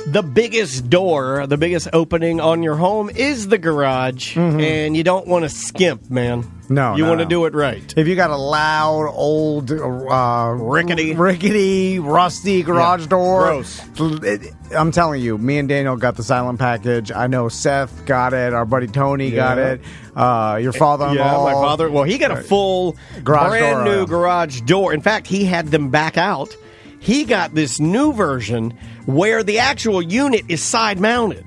The biggest door, the biggest opening on your home is the garage, and you don't want to skimp, man. No, you want to do it right. If you got a loud, old, rickety, rusty garage door, gross. I'm telling you, me and Daniel got the silent package. I know Seth got it. Our buddy Tony got it. Your father-in-law. Yeah, my father. Well, he got a full, brand new garage door. In fact, he had them back out. He got this new version where the actual unit is side-mounted.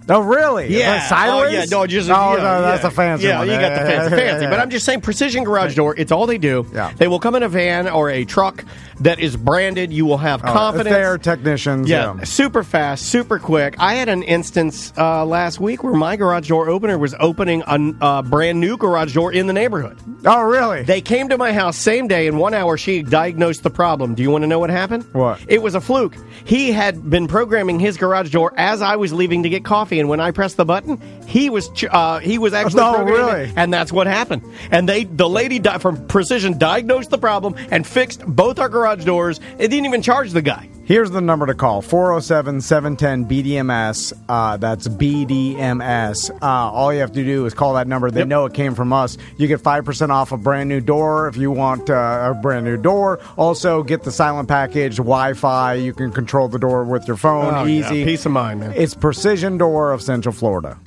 Oh, really? Yeah. Like sideways? Oh, yeah. No, just, no, that's a fancy one. Yeah, you got the fancy. But I'm just saying, Precision Garage Door, it's all they do. Yeah. They will come in a van or a truck that is branded. You will have confidence. They're technicians. Yeah, super fast, super quick. I had an instance last week where my garage door opener was opening a brand new garage door in the neighborhood. Oh, really? They came to my house same day. In 1 hour, she diagnosed the problem. Do you want to know what happened? What? It was a fluke. He had been programming his garage door as I was leaving to get coffee, and when I pressed the button, he was actually programming it, and that's what happened. And the lady from Precision diagnosed the problem and fixed both our garage doors. It didn't even charge the guy. Here's the number to call, 407-710-BDMS. That's BDMS. All you have to do is call that number. They know it came from us. You get 5% off a brand new door if you want a brand new door. Also, get the silent package, Wi-Fi. You can control the door with your phone. Easy. Yeah. Peace of mind, man. It's Precision Door of Central Florida.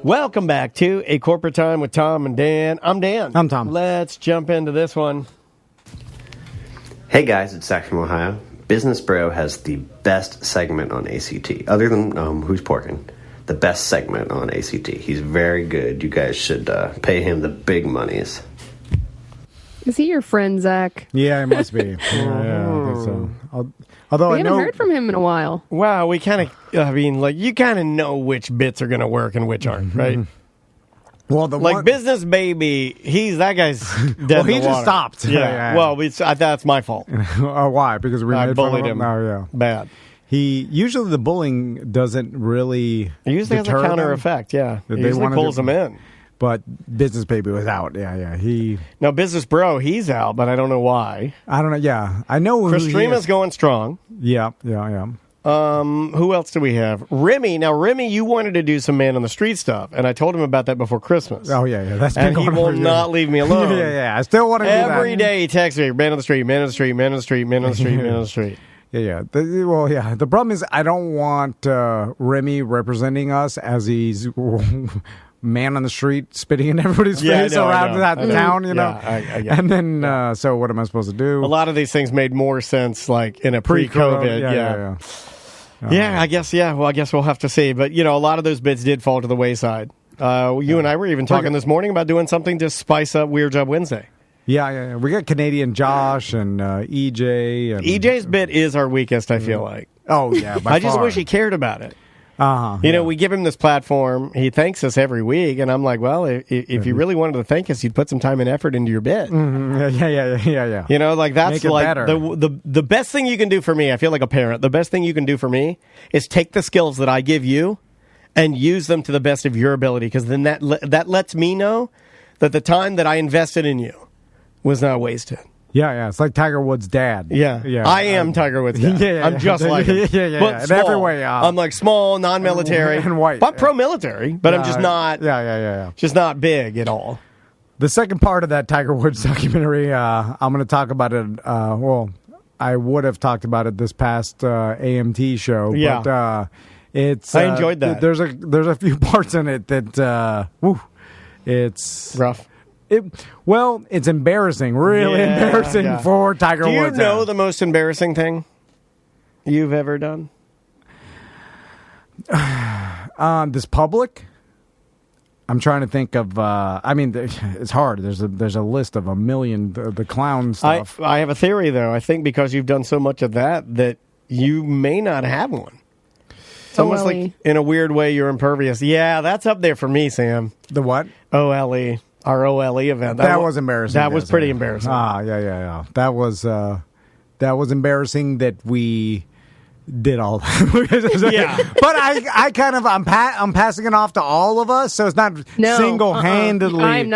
Welcome back to A Corporate Time with Tom and Dan. I'm Dan. I'm Tom. Let's jump into this one. Hey guys, it's Zach from Ohio. Business Bro has the best segment on ACT, other than Who's Porkin', the best segment on ACT. He's very good. You guys should pay him the big monies. Is he your friend, Zach? Yeah, it must be. I think so. Although we haven't heard from him in a while. Wow, we kind of, you kind of know which bits are going to work and which aren't, right? Well, Business Baby, that guy's dead. Well, in he the just water. stopped. Yeah. Well, that's my fault. Why? Because we I made bullied fun of him. Oh, yeah. Bad. Usually the bullying doesn't really. It usually has a counter effect. Yeah, it usually pulls them in. But Business Baby was out. Yeah. No, Business Bro, he's out, but I don't know why. I don't know. Yeah, I know. Chris Streama's going strong. Yeah. Who else do we have? Remy. Now, Remy, you wanted to do some man on the street stuff, and I told him about that before Christmas. Oh yeah. That's and he will not leave me alone. yeah. I still want to do that every day. He texts me, man on the street, man on the street, man on the street, man on the street, man on the street. Yeah. The problem is I don't want Remy representing us as he's man on the street spitting in everybody's face around that town, you know. Yeah, and then, so what am I supposed to do? A lot of these things made more sense, like in a pre-COVID. Yeah, I guess. Yeah, well, I guess we'll have to see. But a lot of those bits did fall to the wayside. You and I were even talking this morning about doing something to spice up Weird Job Wednesday. Yeah. We got Canadian Josh and EJ. And, EJ's bit is our weakest, I feel like. Oh, yeah. I just wish he cared about it. We give him this platform. He thanks us every week, and I'm like, well, if you really wanted to thank us, you'd put some time and effort into your bit. Yeah. That's Make it like better. the best thing you can do for me. I feel like a parent. The best thing you can do for me is take the skills that I give you and use them to the best of your ability, because then that lets me know that the time that I invested in you was not wasted. Yeah. It's like Tiger Woods' dad. Yeah. I am Tiger Woods' dad. I'm just like him. Yeah. But in small. every way. I'm like small, non-military. And white. But pro-military. But I'm just not. Yeah. Just not big at all. The second part of that Tiger Woods documentary, I'm going to talk about it. I would have talked about it this past AMT show. Yeah. But it's. I enjoyed that. There's a few parts in it that. It's rough. It's embarrassing, really embarrassing for Tiger Woods. Do you know the most embarrassing thing you've ever done? This public? I'm trying to think of. It's hard. There's a list of a million the clown stuff. I have a theory though. I think because you've done so much of that you may not have one. It's almost like in a weird way you're impervious. Yeah, that's up there for me, Sam. The what? OLE. Our OLE event. That was embarrassing. That was pretty embarrassing. Yeah. That was embarrassing that we did all that. Yeah. But I'm passing it off to all of us, so it's not single-handedly. I'm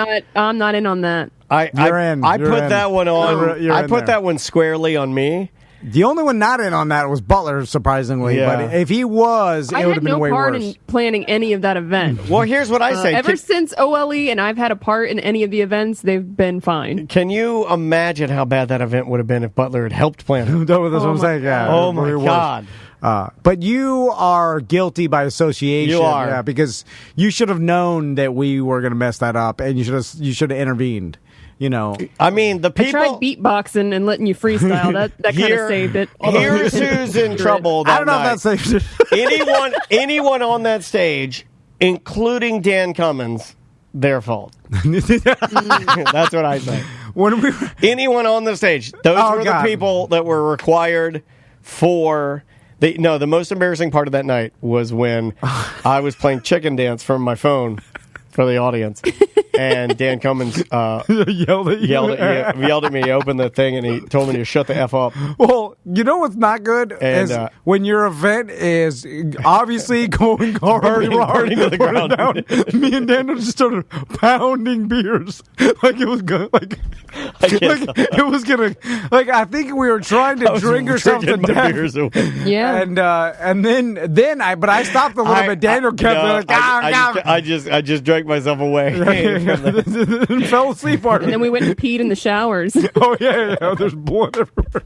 not in on that. I put that one on. I put that one squarely on me. The only one not in on that was Butler, surprisingly. Yeah. But if he was, it would have been no way part worse. in planning any of that event. Well, here's what I say. Ever since OLE and I've had a part in any of the events, they've been fine. Can you imagine how bad that event would have been if Butler had helped plan it? That's what I'm saying. Yeah. Oh, my Way worse. God. But you are guilty by association. You are. Yeah, because you should have known that we were going to mess that up, and you should have intervened. You know, I mean, the I people. tried beatboxing and letting you freestyle. That kind of saved it. Here's who's in trouble. I That don't know night. if that saves it. anyone on that stage, including Dan Cummins, their fault. That's what I say. When we Anyone on the stage, those Oh, were God. the people that were required for. The most embarrassing part of that night was when I was playing chicken dance from my phone for the audience, and Dan Cummins yelled at you. yelled at me. He opened the thing and he told me to shut the F up. Well, you know what's not good And, is when your event is obviously going horribly wrong, burning to the ground. down. Me and Daniel just started pounding beers like it was going like it was gonna like I think we were trying to drink ourselves to drinking my death. beers away. Yeah. And then I stopped a little bit. Daniel kept no, like I just drank myself away. and fell asleep. And then we went and peed in the showers. Oh yeah, there's blood everywhere.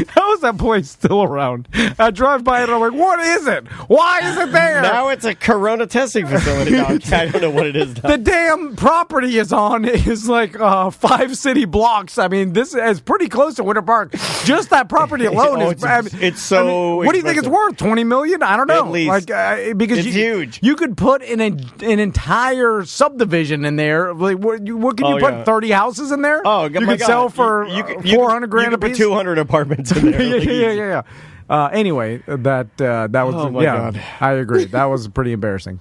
How is that place still around? I drive by it and I'm like, what is it? Why is it there? Now it's a Corona testing facility. I don't know what it is now. The damn property is like 5 city blocks. I mean, this is pretty close to Winter Park. Just that property alone Oh, it's so what do you think it's worth? 20 million? I don't know. At least. Like because It's huge. You could put an entire subdivision in there. Like what can you Oh, put? yeah. 30 houses in there? Oh, you my could God. sell for you could, 400 grand you a could put piece. 200 apartments in there. yeah. Anyway, that was Oh, my God. I agree. That was pretty embarrassing.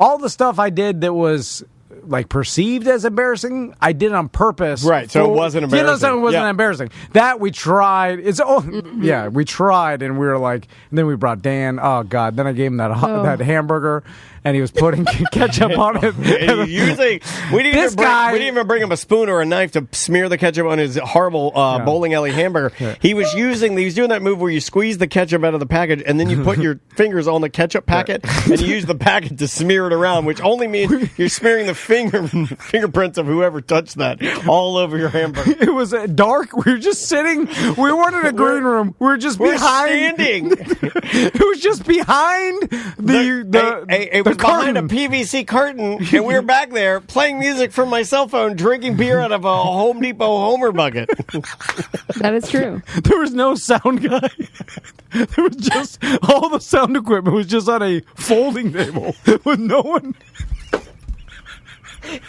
All the stuff I did that was like perceived as embarrassing, I did on purpose. Right, so it wasn't embarrassing. So it wasn't Yeah. embarrassing. That we tried. We tried, and we were like, and then we brought Dan. Oh God! Then I gave him that hamburger, and he was putting ketchup on it. And usually, we didn't even bring him a spoon or a knife to smear the ketchup on his horrible bowling alley hamburger. Yeah. He was doing that move where you squeeze the ketchup out of the package and then you put your fingers on the ketchup packet and you use the packet to smear it around, which only means you're smearing the fingerprints of whoever touched that all over your hamburger. It was dark. We were just sitting. We weren't in a green room. We were just behind. Standing. It was just behind it was behind a PVC curtain, and we were back there playing music from my cell phone, drinking beer out of a Home Depot Homer bucket. That is true. There was no sound guy. There was just all the sound equipment was just on a folding table with no one.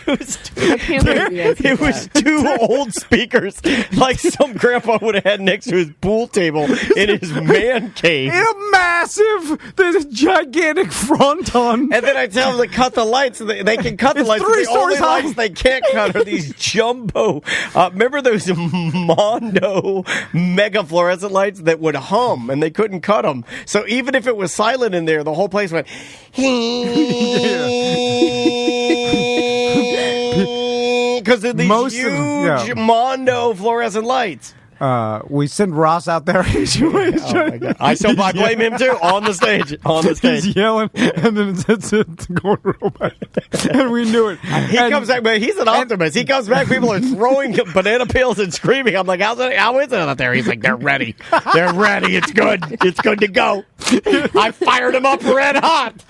It was two old speakers like some grandpa would have had next to his pool table in his man cave. In a massive, there's a gigantic fronton. And then I tell them to cut the lights. They can cut the lights. But the only lights they can't cut are these jumbo. Remember those Mondo mega fluorescent lights that would hum and they couldn't cut them. So even if it was silent in there, the whole place went. Because of these huge Mondo fluorescent lights. We send Ross out there. Oh my God. I blame him too on the stage. He's yelling, and then it's going real bad. And we knew it. He comes back, but he's an optimist. He comes back, people are throwing banana peels and screaming. I'm like, how is it out there? He's like, they're ready. They're ready. It's good. It's good to go. I fired him up red hot.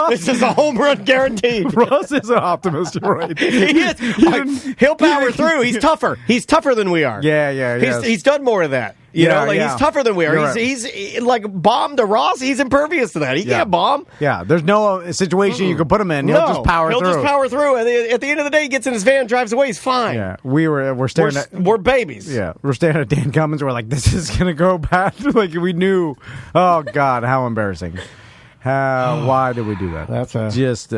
This is a home run guaranteed. Ross is an optimist. You're right. He is. He'll power through. He's tougher. He's tougher than we are. Yeah. He's done more of that. You know, he's tougher than we are. He's like bomb to Ross. He's impervious to that. He can't bomb. Yeah, there's no situation you can put him in. He'll just power through. He'll just power through. At the end of the day, he gets in his van, drives away. He's fine. Yeah, we're staring we're babies. Yeah, we're staring at Dan Cummins. We're like, this is gonna go bad. Like we knew. Oh God, how embarrassing. Why did we do that? That's just.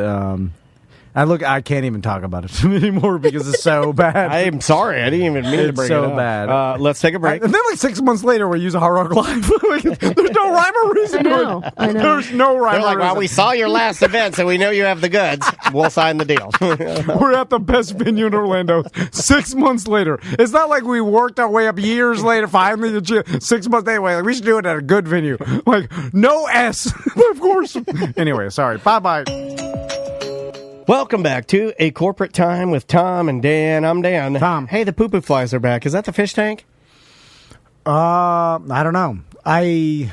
I can't even talk about it anymore because it's so bad. I am sorry. I didn't even mean to bring it so up. bad. Let's take a break. And then 6 months later, we use a Hard Rock Live. There's no rhyme or reason to it. I know. There's no rhyme They're or like, reason. well, we saw your last event, so we know you have the goods. We'll sign the deal. We're at the best venue in Orlando 6 months later. It's not like we worked our way up years later, finally, 6 months anyway. Like, we should do it at a good venue. Like, no S, of course. Anyway, sorry. Bye-bye. Welcome back to A Corporate Time with Tom and Dan. I'm Dan. Tom. Hey, the poo-poo flies are back. Is that the fish tank? I don't know. I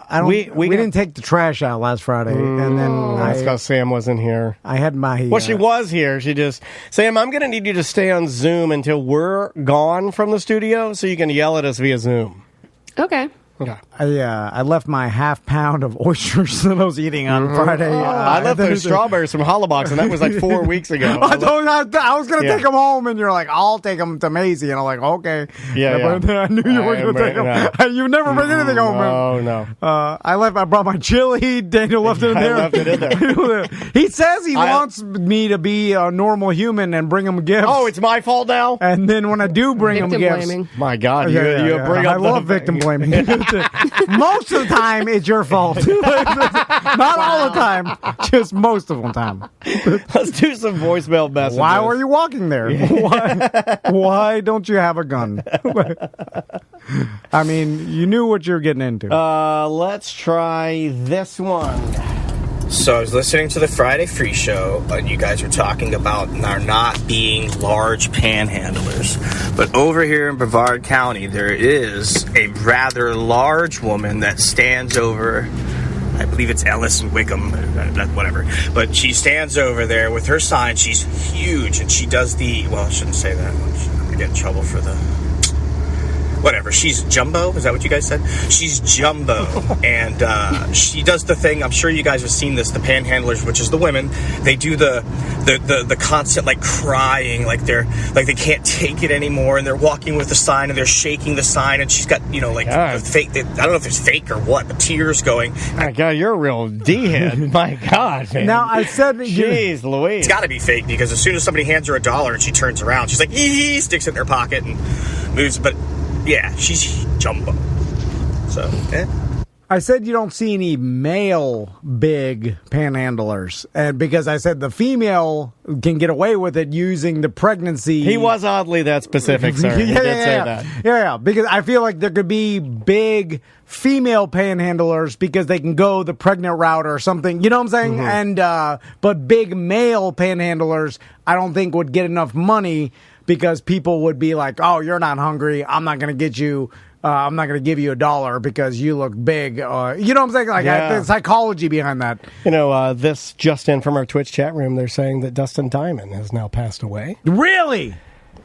don't. We didn't take the trash out last Friday, and then That's because Sam wasn't here. I had my. Well, she was here. She just, Sam, I'm going to need you to stay on Zoom until we're gone from the studio so you can yell at us via Zoom. Okay. Okay. I left my half pound of oysters that I was eating on Friday. I left those strawberries from Hollowbox, and that was like 4 weeks ago. I was going to Yeah. take them home, and you're like, I'll take them to Maisie. And I'm like, okay. Yeah. But I knew you were going to take them. Yeah. You never bring anything home. Oh, no. I brought my chili. Daniel left it in I there. left it in there. He says he wants me to be a normal human and bring him gifts. Oh, it's my fault now? And then when I do bring him Victim gifts. blaming. My God. Yeah, you bring up I love victim blaming. Most of the time, it's your fault. Not all the time, just most of the time. Let's do some voicemail messages. Why were you walking there? Why don't you have a gun? I mean, you knew what you were getting into. Let's try this one. So I was listening to the Friday Free Show, and you guys were talking about there not being large panhandlers. But over here in Brevard County, there is a rather large woman that stands over, I believe it's Ellis and Wickham, whatever. But she stands over there with her sign. She's huge, and she does I shouldn't say that. I'm going to get in trouble for whatever, she's jumbo. Is that what you guys said? She's jumbo, and she does the thing. I'm sure you guys have seen this. The panhandlers, which is the women, they do the constant like crying, like they can't take it anymore, and they're walking with the sign and they're shaking the sign, and she's got the fake. I don't know if it's fake or what, but tears going. My God, you're a real D-head. My God, man. Now, I said... Jeez Louise. It's got to be fake because as soon as somebody hands her $1 and she turns around, she's like, sticks it in her pocket and moves. But yeah, she's jumbo. So, I said you don't see any male big panhandlers, and because I said the female can get away with it using the pregnancy. He was oddly that specific, sir. He did say that. Yeah, because I feel like there could be big female panhandlers because they can go the pregnant route or something. You know what I'm saying? And but big male panhandlers, I don't think would get enough money because people would be like, "Oh, you're not hungry. I'm not going to get you." I'm not going to give you $1 because you look big. You know what I'm saying? Like the psychology behind that. You know, this just in from our Twitch chat room, they're saying that Dustin Diamond has now passed away. Really?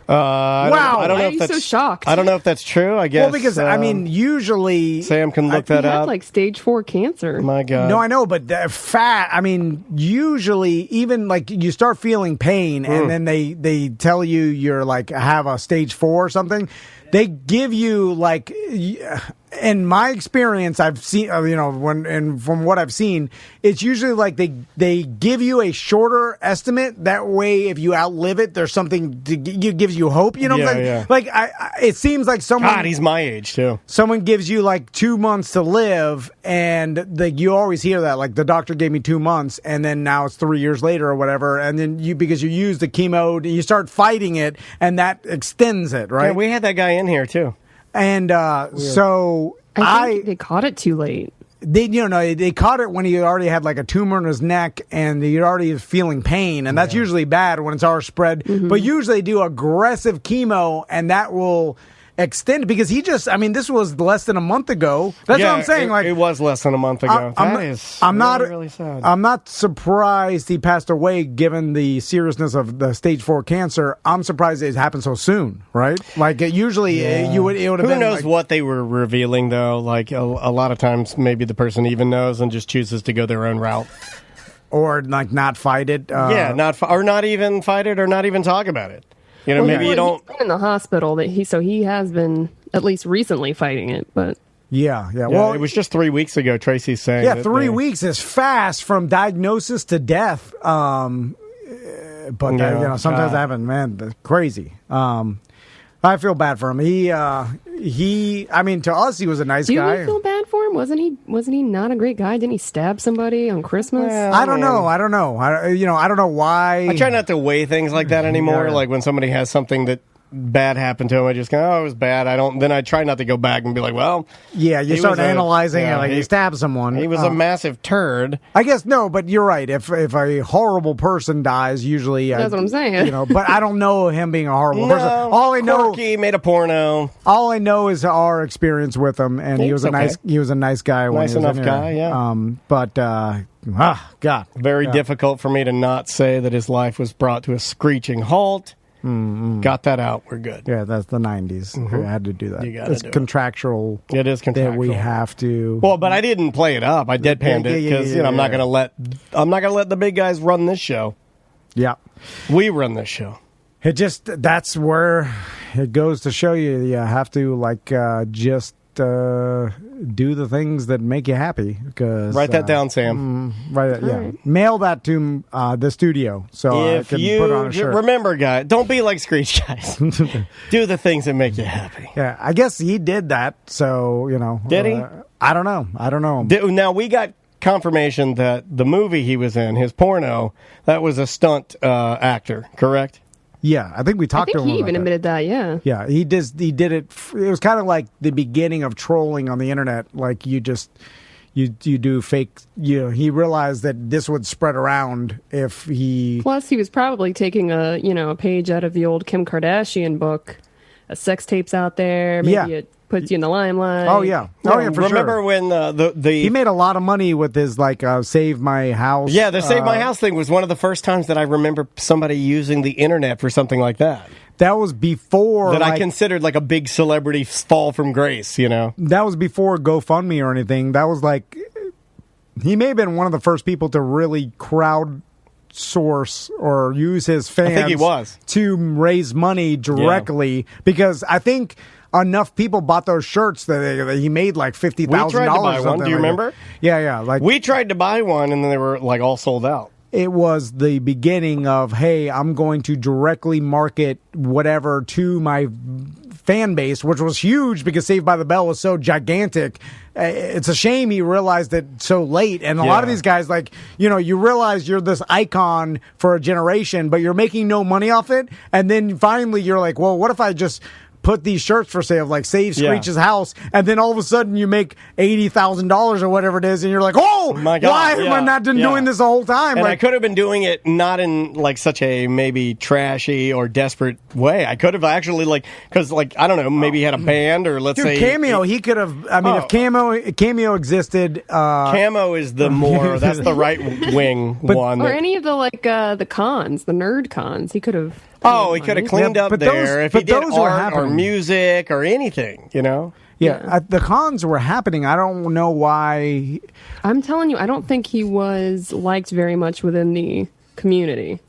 Wow! I don't Why know are if you that's so shocked? I don't know if that's true. I guess. Well, because I mean, usually Sam can look that He up. had like stage 4 cancer. My God. No, I know, but fat. I mean, usually, even like you start feeling pain, and then they tell you you're like have a stage 4 or something. They give you like, in my experience, I've seen, from what I've seen, it's usually like they give you a shorter estimate. That way, if you outlive it, there's something gives you hope. You know what I'm saying? Yeah. Like it seems like someone. God, he's my age too. Someone gives you like 2 months to live, and you always hear that. Like the doctor gave me 2 months, and then now it's 3 years later or whatever, and then because you use the chemo, you start fighting it, and that extends it, right? Yeah, we had that guy in here too. And so I think they caught it too late. They caught it when he already had like a tumor in his neck, and he already is feeling pain, and that's usually bad when it's already spread. But usually they do aggressive chemo, and that will extend because this was less than a month ago. That's what I'm saying. It was less than a month ago. I'm not really sad. I'm not surprised he passed away given the seriousness of the stage 4 cancer. I'm surprised it happened so soon, right? Like usually it would have been. Who knows what they were revealing though? Like a lot of times, maybe the person even knows and just chooses to go their own route, or like not fight it. Not even fight it, or not even talk about it. You know, maybe you don't. He's been in the hospital so he has been at least recently fighting it, but. Yeah. Yeah, Well, it was just 3 weeks ago. Tracy's saying. Yeah, 3 weeks is fast from diagnosis to death. but sometimes that happens, man. That's crazy. I feel bad for him. I mean, to us, he was a nice guy. Do you feel bad for him? Wasn't he not a great guy? Didn't he stab somebody on Christmas? Well, I don't know. I don't know why. I try not to weigh things like that anymore. Yeah. Like when somebody has something that bad happened to him, I just go, oh, it was bad. Then I try not to go back and be like, well, yeah, you start analyzing it like he stabbed someone. He was a massive turd. I guess no, but you're right. If a horrible person dies, usually that's what I'm saying. But I don't know him being a horrible person. All I know, Corky made a porno. All I know is our experience with him, and he was a nice guy. Nice enough guy, yeah. God, very difficult for me to not say that his life was brought to a screeching halt. Mm-hmm. Got that out. We're good. Yeah, that's the 90s. Mm-hmm. I had to do that. It's contractual. It is contractual. That we have to. Well, but I didn't play it up. I deadpanned it because I'm not going to let the big guys run this show. Yeah, we run this show. That's where it goes to show you have to just do the things that make you happy. Because write that down, Sam. Right. Mail that to the studio so if I can put it on a shirt. Remember, guys, don't be like Screech guys. Do the things that make you happy. Yeah, I guess he did that. So did he? I don't know. Now we got confirmation that the movie he was in, his porno, that was a stunt actor. Correct? Yeah, I think we talked to him. He even admitted that. Yeah. Yeah, he did it. It was kind of like the beginning of trolling on the internet. Like you do fake. He realized that this would spread around if he. Plus, he was probably taking a page out of the old Kim Kardashian book. A sex tapes out there. Maybe it puts you in the limelight. Oh yeah, for Remember sure. when he made a lot of money with his Save My House. Yeah, the Save My House thing was one of the first times that I remember somebody using the internet for something like that. That was before I considered like a big celebrity fall from grace. That was before GoFundMe or anything. That was he may have been one of the first people to really crowdsource or use his fans. I think he was to raise money directly because I think. Enough people bought those shirts that he made like $50,000. We tried to buy one. Do you remember? Yeah. We tried to buy one, and then they were all sold out. It was the beginning of, hey, I'm going to directly market whatever to my fan base, which was huge because Saved by the Bell was so gigantic. It's a shame he realized it so late. And a lot of these guys, you realize you're this icon for a generation, but you're making no money off it. And then finally you're like, well, what if I just put these shirts for sale, like Save Screech's house, and then all of a sudden you make $80,000 or whatever it is, and you're like, oh, my God, why have I not been doing this the whole time? And I could have been doing it not in such a maybe trashy or desperate way. I could have actually because I don't know, maybe he had a band or let's say Cameo. He could have. I mean, if Cameo existed, Camo is the more that's the right wing one, or any of the the cons, the nerd cons. He could have. Oh, he could have cleaned up there if he did art or music or anything, Yeah, the cons were happening. I don't know why. I'm telling you, I don't think he was liked very much within the community.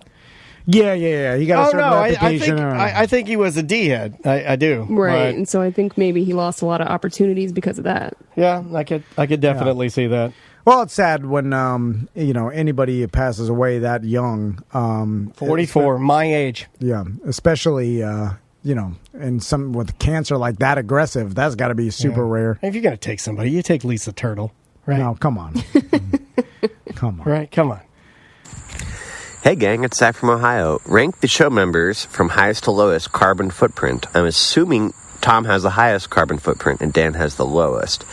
Yeah. He got a certain reputation. I think he was a D-head. I do. Right, and so I think maybe he lost a lot of opportunities because of that. Yeah, I could definitely see that. Well, it's sad when anybody passes away that young. 44, my age. Yeah, especially and some with cancer like that aggressive. That's got to be super rare. If you're gonna take somebody, you take Lisa Turtle, right? No, come on, come on, right? Come on. Hey gang, it's Zach from Ohio. Rank the show members from highest to lowest carbon footprint. I'm assuming Tom has the highest carbon footprint and Dan has the lowest.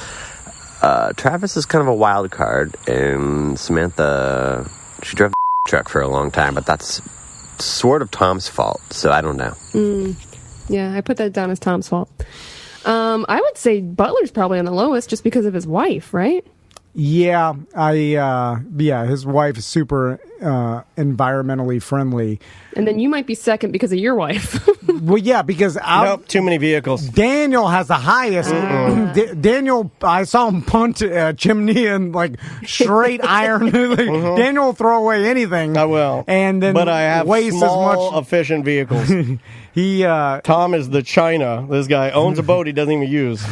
Travis is kind of a wild card, and Samantha, she drove a truck for a long time, but that's sort of Tom's fault, so I don't know. Yeah, I put that down as Tom's fault. I would say Butler's probably on the lowest just because of his wife, right? Yeah, his wife is super environmentally friendly. And then you might be second because of your wife. Well, yeah, because too many vehicles. Daniel has the highest. Daniel, I saw him punt a chimney and straight iron. Daniel will throw away anything. I will, and then but I have waste small, as much efficient vehicles. Tom is the China. This guy owns a boat he doesn't even use.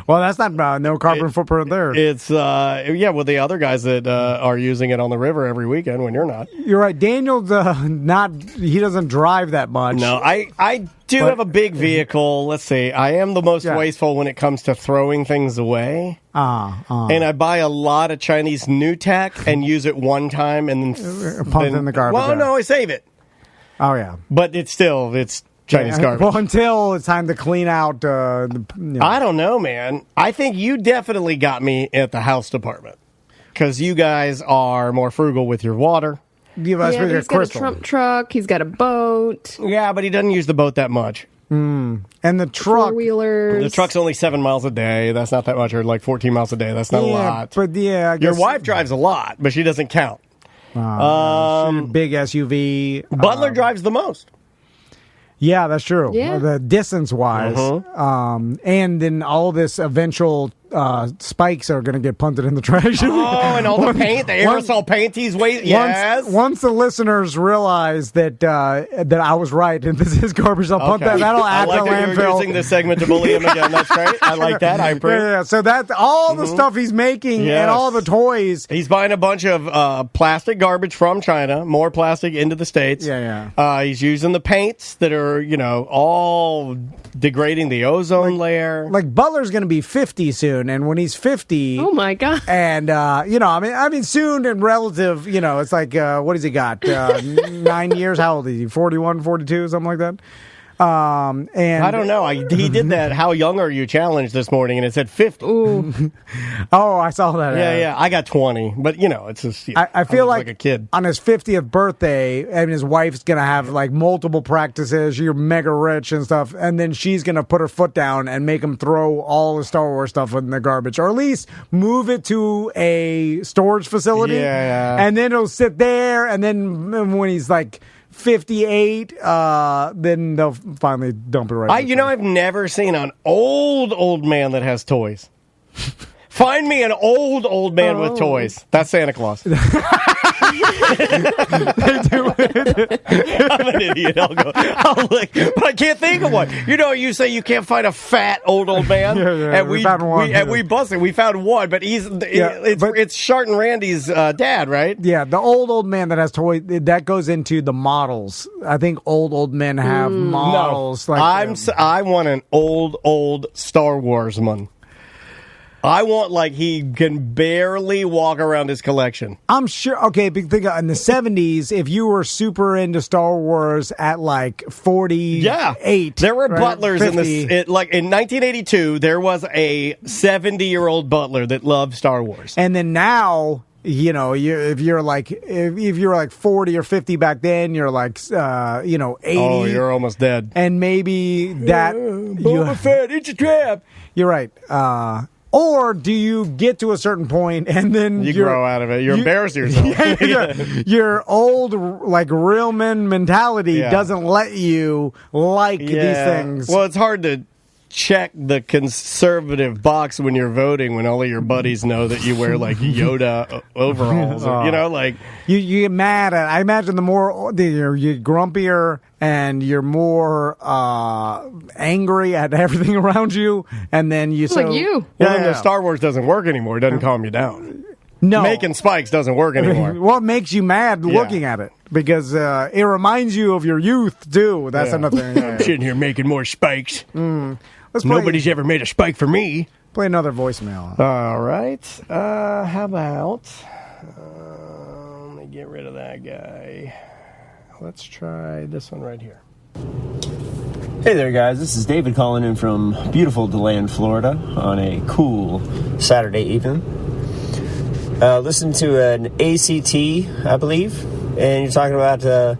Well, that's not no carbon footprint there. It's well, the other guys that are using it on the river every weekend when you're not. You're right. Daniel's not. He doesn't drive that much. No, I do have a big vehicle. Let's see. I am the most wasteful when it comes to throwing things away. And I buy a lot of Chinese new tech and use it one time and then pump it in the garbage. Well, no, I save it. Oh yeah, but it's Chinese garbage. Well, until it's time to clean out. I don't know, man. I think you definitely got me at the house department because you guys are more frugal with your water. He's got a Trump truck. He's got a boat. Yeah, but he doesn't use the boat that much. And the truck, four-wheelers. The truck's only 7 miles a day. That's not that much, or like 14 miles a day. That's not a lot. But I guess your wife drives a lot, but she doesn't count. Big SUV. Butler drives the most. Yeah, that's true. Yeah. The distance-wise. And then all this eventual spikes are going to get punted in the trash. Oh, and all the paint, the aerosol paint he's wasting. Yes. Once the listeners realize that I was right and this is garbage, they'll punt that. That'll add to landfill. You're using this segment to bully him again. That's great. I like that. I approve. Yeah. So that's all the stuff he's making and all the toys. He's buying a bunch of plastic garbage from China, more plastic into the States. Yeah. He's using the paints that are, all degrading the ozone layer. Like Butler's going to be 50 soon. And when he's 50, oh my god! And I mean, soon and relative, it's like what has he got? 9 years? How old is he? 41, 42, something like that. And I don't know. He did that "How young are you?" challenge this morning, and it said 50. Ooh. Oh, I saw that. Yeah. I got 20, but it's just. I feel like a kid on his 50th birthday, and his wife's gonna have like multiple practices. You're mega rich and stuff, and then she's gonna put her foot down and make him throw all the Star Wars stuff in the garbage, or at least move it to a storage facility. Yeah. And then it'll sit there, and then when he's like 58, then they'll finally dump it right. I've never seen an old man that has toys. Find me an old man with toys. That's Santa Claus. They do it. I'm an idiot. I'll look, but I can't think of one. You say you can't find a fat old man, and we found one. We busted. We found one, but it's Shart and Randy's dad, right? Yeah, the old man that has toys that goes into the models. I think old men have models. No, I want an old Star Wars man. I want he can barely walk around his collection. I'm sure. Okay, think in the 70s, if you were super into Star Wars at 48, there were butlers 50. in this. In 1982, there was a 70-year-old butler that loved Star Wars. And then now, if you're if you were 40 or 50 back then, you're 80. Oh, you're almost dead. And maybe that Boba Fett, it's a trap. You're right. Or do you get to a certain point and then you grow out of it? You embarrass yourself. Your old real men mentality doesn't let you these things. Well, it's hard to check the conservative box when you're voting when all of your buddies know that you wear Yoda overalls. You get mad at. I imagine the more you're grumpier and you're more angry at everything around you, and then you like you. The Star Wars doesn't work anymore. It doesn't calm you down. No, making spikes doesn't work anymore. What makes you mad looking at it? Because it reminds you of your youth too. That's another thing. I'm sitting here making more spikes. Nobody's ever made a spike for me. Play another voicemail. All right. How about... let me get rid of that guy. Let's try this one right here. Hey there, guys. This is David calling in from beautiful DeLand, Florida on a cool Saturday evening. Listen to an ACT, I believe, and you're talking about...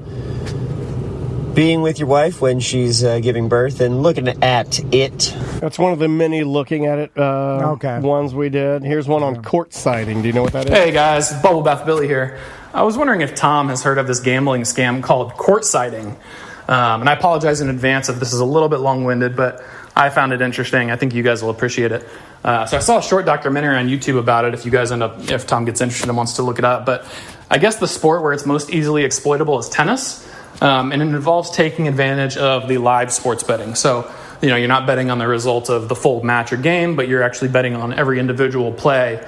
being with your wife when she's giving birth and looking at it. That's one of the many looking at it ones we did. Here's one on court siding. Do you know what that is? Hey guys, Bubble Bath Billy here. I was wondering if Tom has heard of this gambling scam called court siding. And I apologize in advance if this is a little bit long-winded, but I found it interesting. I think you guys will appreciate it. So I saw a short documentary on YouTube about it if Tom gets interested and wants to look it up. But I guess the sport where it's most easily exploitable is tennis. And it involves taking advantage of the live sports betting. So, you're not betting on the result of the full match or game, but you're actually betting on every individual play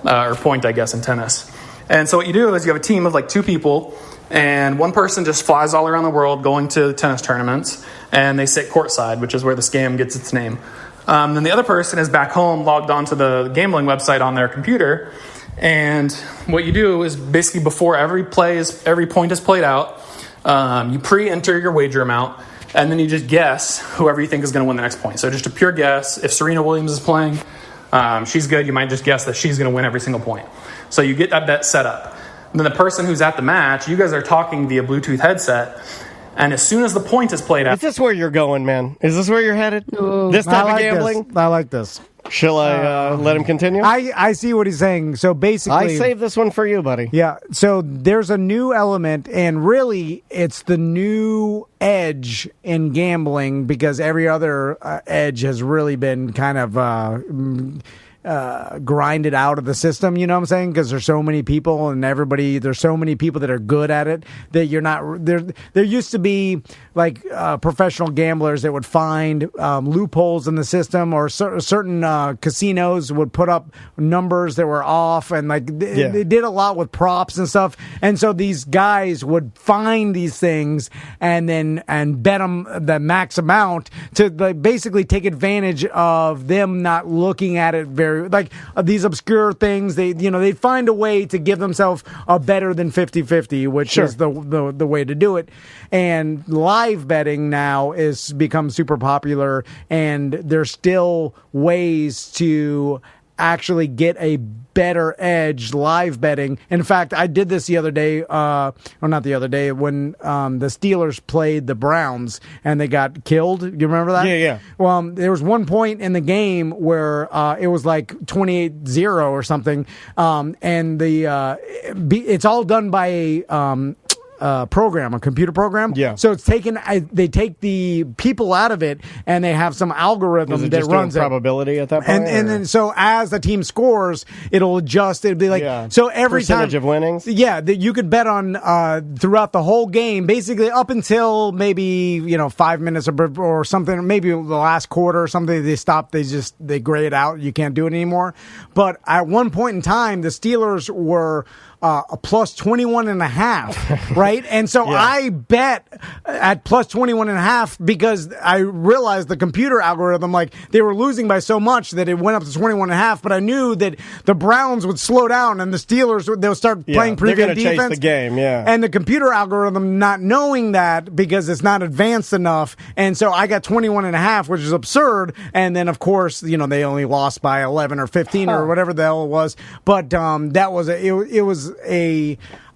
or point, I guess, in tennis. And so what you do is you have a team of like 2 people, and one person just flies all around the world going to tennis tournaments, and they sit courtside, which is where the scam gets its name. Then the other person is back home, logged onto the gambling website on their computer, and what you do is basically before every point is played out, you pre-enter your wager amount, and then you just guess whoever you think is going to win the next point. So just a pure guess. If Serena Williams is playing, she's good. You might just guess that she's going to win every single point. So you get that bet set up. And then the person who's at the match, you guys are talking via Bluetooth headset, and as soon as the point is played out... Is this where you're going, man? Is this where you're headed? Oh. This type of gambling? I like this. Shall I let him continue? I see what he's saying. So basically... I saved this one for you, buddy. Yeah, so there's a new element, and really it's the new edge in gambling because every other edge has really been kind of... grinded out of the system, you know what I'm saying? Because there's so many people and there's so many people that are good at it that you're not there used to be like professional gamblers that would find loopholes in the system, or certain casinos would put up numbers that were off, and like they did a lot with props and stuff. And so these guys would find these things and bet them the max amount to like basically take advantage of them not looking at it very like these obscure things. They'd find a way to give themselves a better than 50-50, which is the way to do it. And live betting now is become super popular, and there's still ways to actually get a better edge live betting. In fact, I did this the other day, or not the other day, when the Steelers played the Browns and they got killed. You remember that? Yeah. Well, there was one point in the game where it was like 28-0 or something, and it's all done by a computer program. Yeah. So it's they take the people out of it, and they have some algorithm that runs probability at that point. And then so as the team scores, it'll adjust. It'll be like so every percentage of winnings. Yeah, that you could bet on throughout the whole game, basically up until maybe 5 minutes or something, maybe the last quarter or something. They stop. They gray it out. You can't do it anymore. But at one point in time, the Steelers were a plus 21.5, right? And so I bet at plus 21.5 because I realized the computer algorithm, like they were losing by so much that it went up to 21.5. But I knew that the Browns would slow down and the Steelers they'll start playing pretty good defense. Chase the game, And the computer algorithm not knowing that because it's not advanced enough, and so I got 21.5, which is absurd. And then of course they only lost by 11 or 15 or whatever the hell it was. But that was it was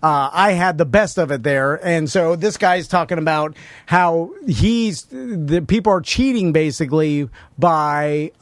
I had the best of it there. And so this guy's talking about how the people are cheating basically by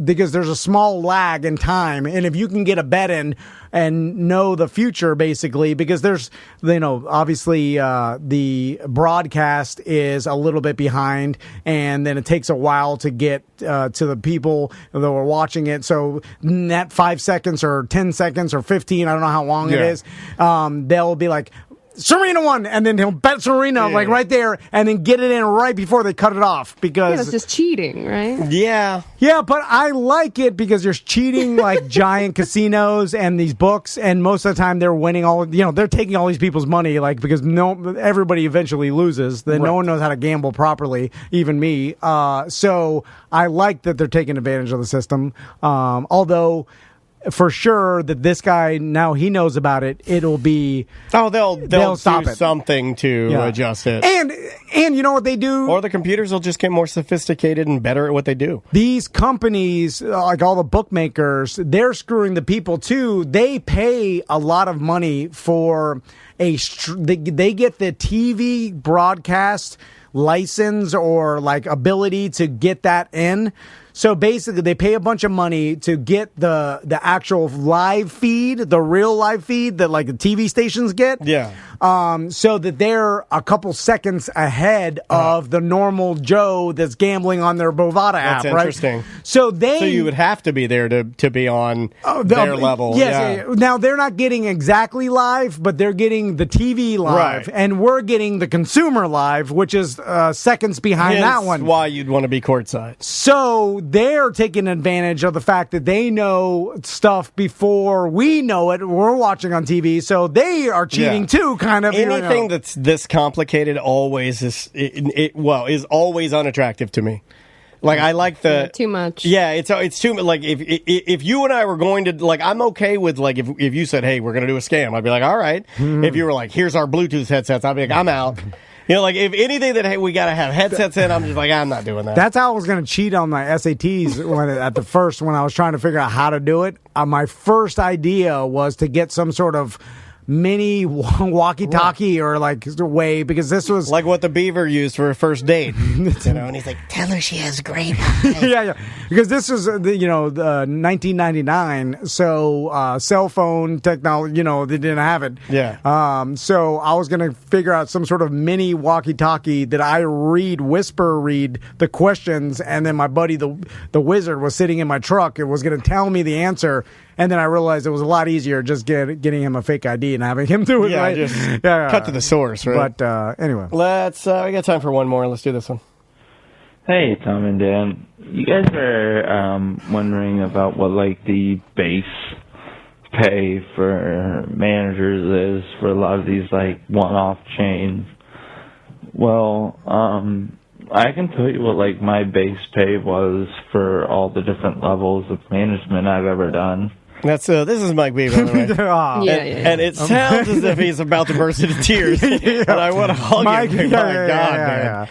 because there's a small lag in time, and if you can get a bet in and know the future basically, because there's obviously the broadcast is a little bit behind, and then it takes a while to get to the people that are watching it. So that 5 seconds or 10 seconds or 15, I don't know how long it is, they'll be like, Serena won, and then he'll bet Serena like right there, and then get it in right before they cut it off because it's just cheating, right? Yeah, but I like it because you're cheating like giant casinos and these books, and most of the time they're winning they're taking all these people's money, like because everybody eventually loses. Then no one knows how to gamble properly, even me. So I like that they're taking advantage of the system, although. For sure that this guy now he knows about it. It'll be they'll stop do it. something to adjust it, and you know what they do, or the computers will just get more sophisticated and better at what they do. These companies, like all the bookmakers, they're screwing the people too. They pay a lot of money for they get the TV broadcast license or like ability to get that in. So basically, they pay a bunch of money to get the actual live feed, the real live feed that like the TV stations get. Yeah. so that they're a couple seconds ahead of the normal Joe that's gambling on their Bovada app. That's interesting. Right? So you would have to be there to be on their level. Yes. Yeah. Now they're not getting exactly live, but they're getting the TV live, and we're getting the consumer live, which is seconds behind that one. Why you'd want to be courtside. So they're taking advantage of the fact that they know stuff before we know it. We're watching on TV, so they are cheating too. Kind of anything that's this complicated always is always unattractive to me. Like I like too much. Yeah, it's too like if you and I were going to like I'm okay with like if you said hey we're gonna do a scam I'd be like all right. If you were like here's our Bluetooth headsets I'd be like I'm out. You know, like if anything that hey we gotta have headsets in I'm just like I'm not doing that. That's how I was gonna cheat on my SATs when I was trying to figure out how to do it. My first idea was to get some sort of mini walkie-talkie or like way because this was like what the Beaver used for a first date, you know. And he's like, "Tell her she has great eyes." yeah, because this is 1999, so cell phone technology, they didn't have it. Yeah. So I was gonna figure out some sort of mini walkie-talkie that I whisper read the questions, and then my buddy the wizard was sitting in my truck. It was gonna tell me the answer. And then I realized it was a lot easier just getting him a fake ID and having him do it. Yeah, right? just cut to the source, right? But anyway, let's. We got time for one more. Let's do this one. Hey, Tom and Dan. You guys are wondering about what like the base pay for managers is for a lot of these like one-off chains. Well, I can tell you what like my base pay was for all the different levels of management I've ever done. That's this is Mike B, by the way. And it sounds as if he's about to burst into tears. And I want to hug him. My God, man.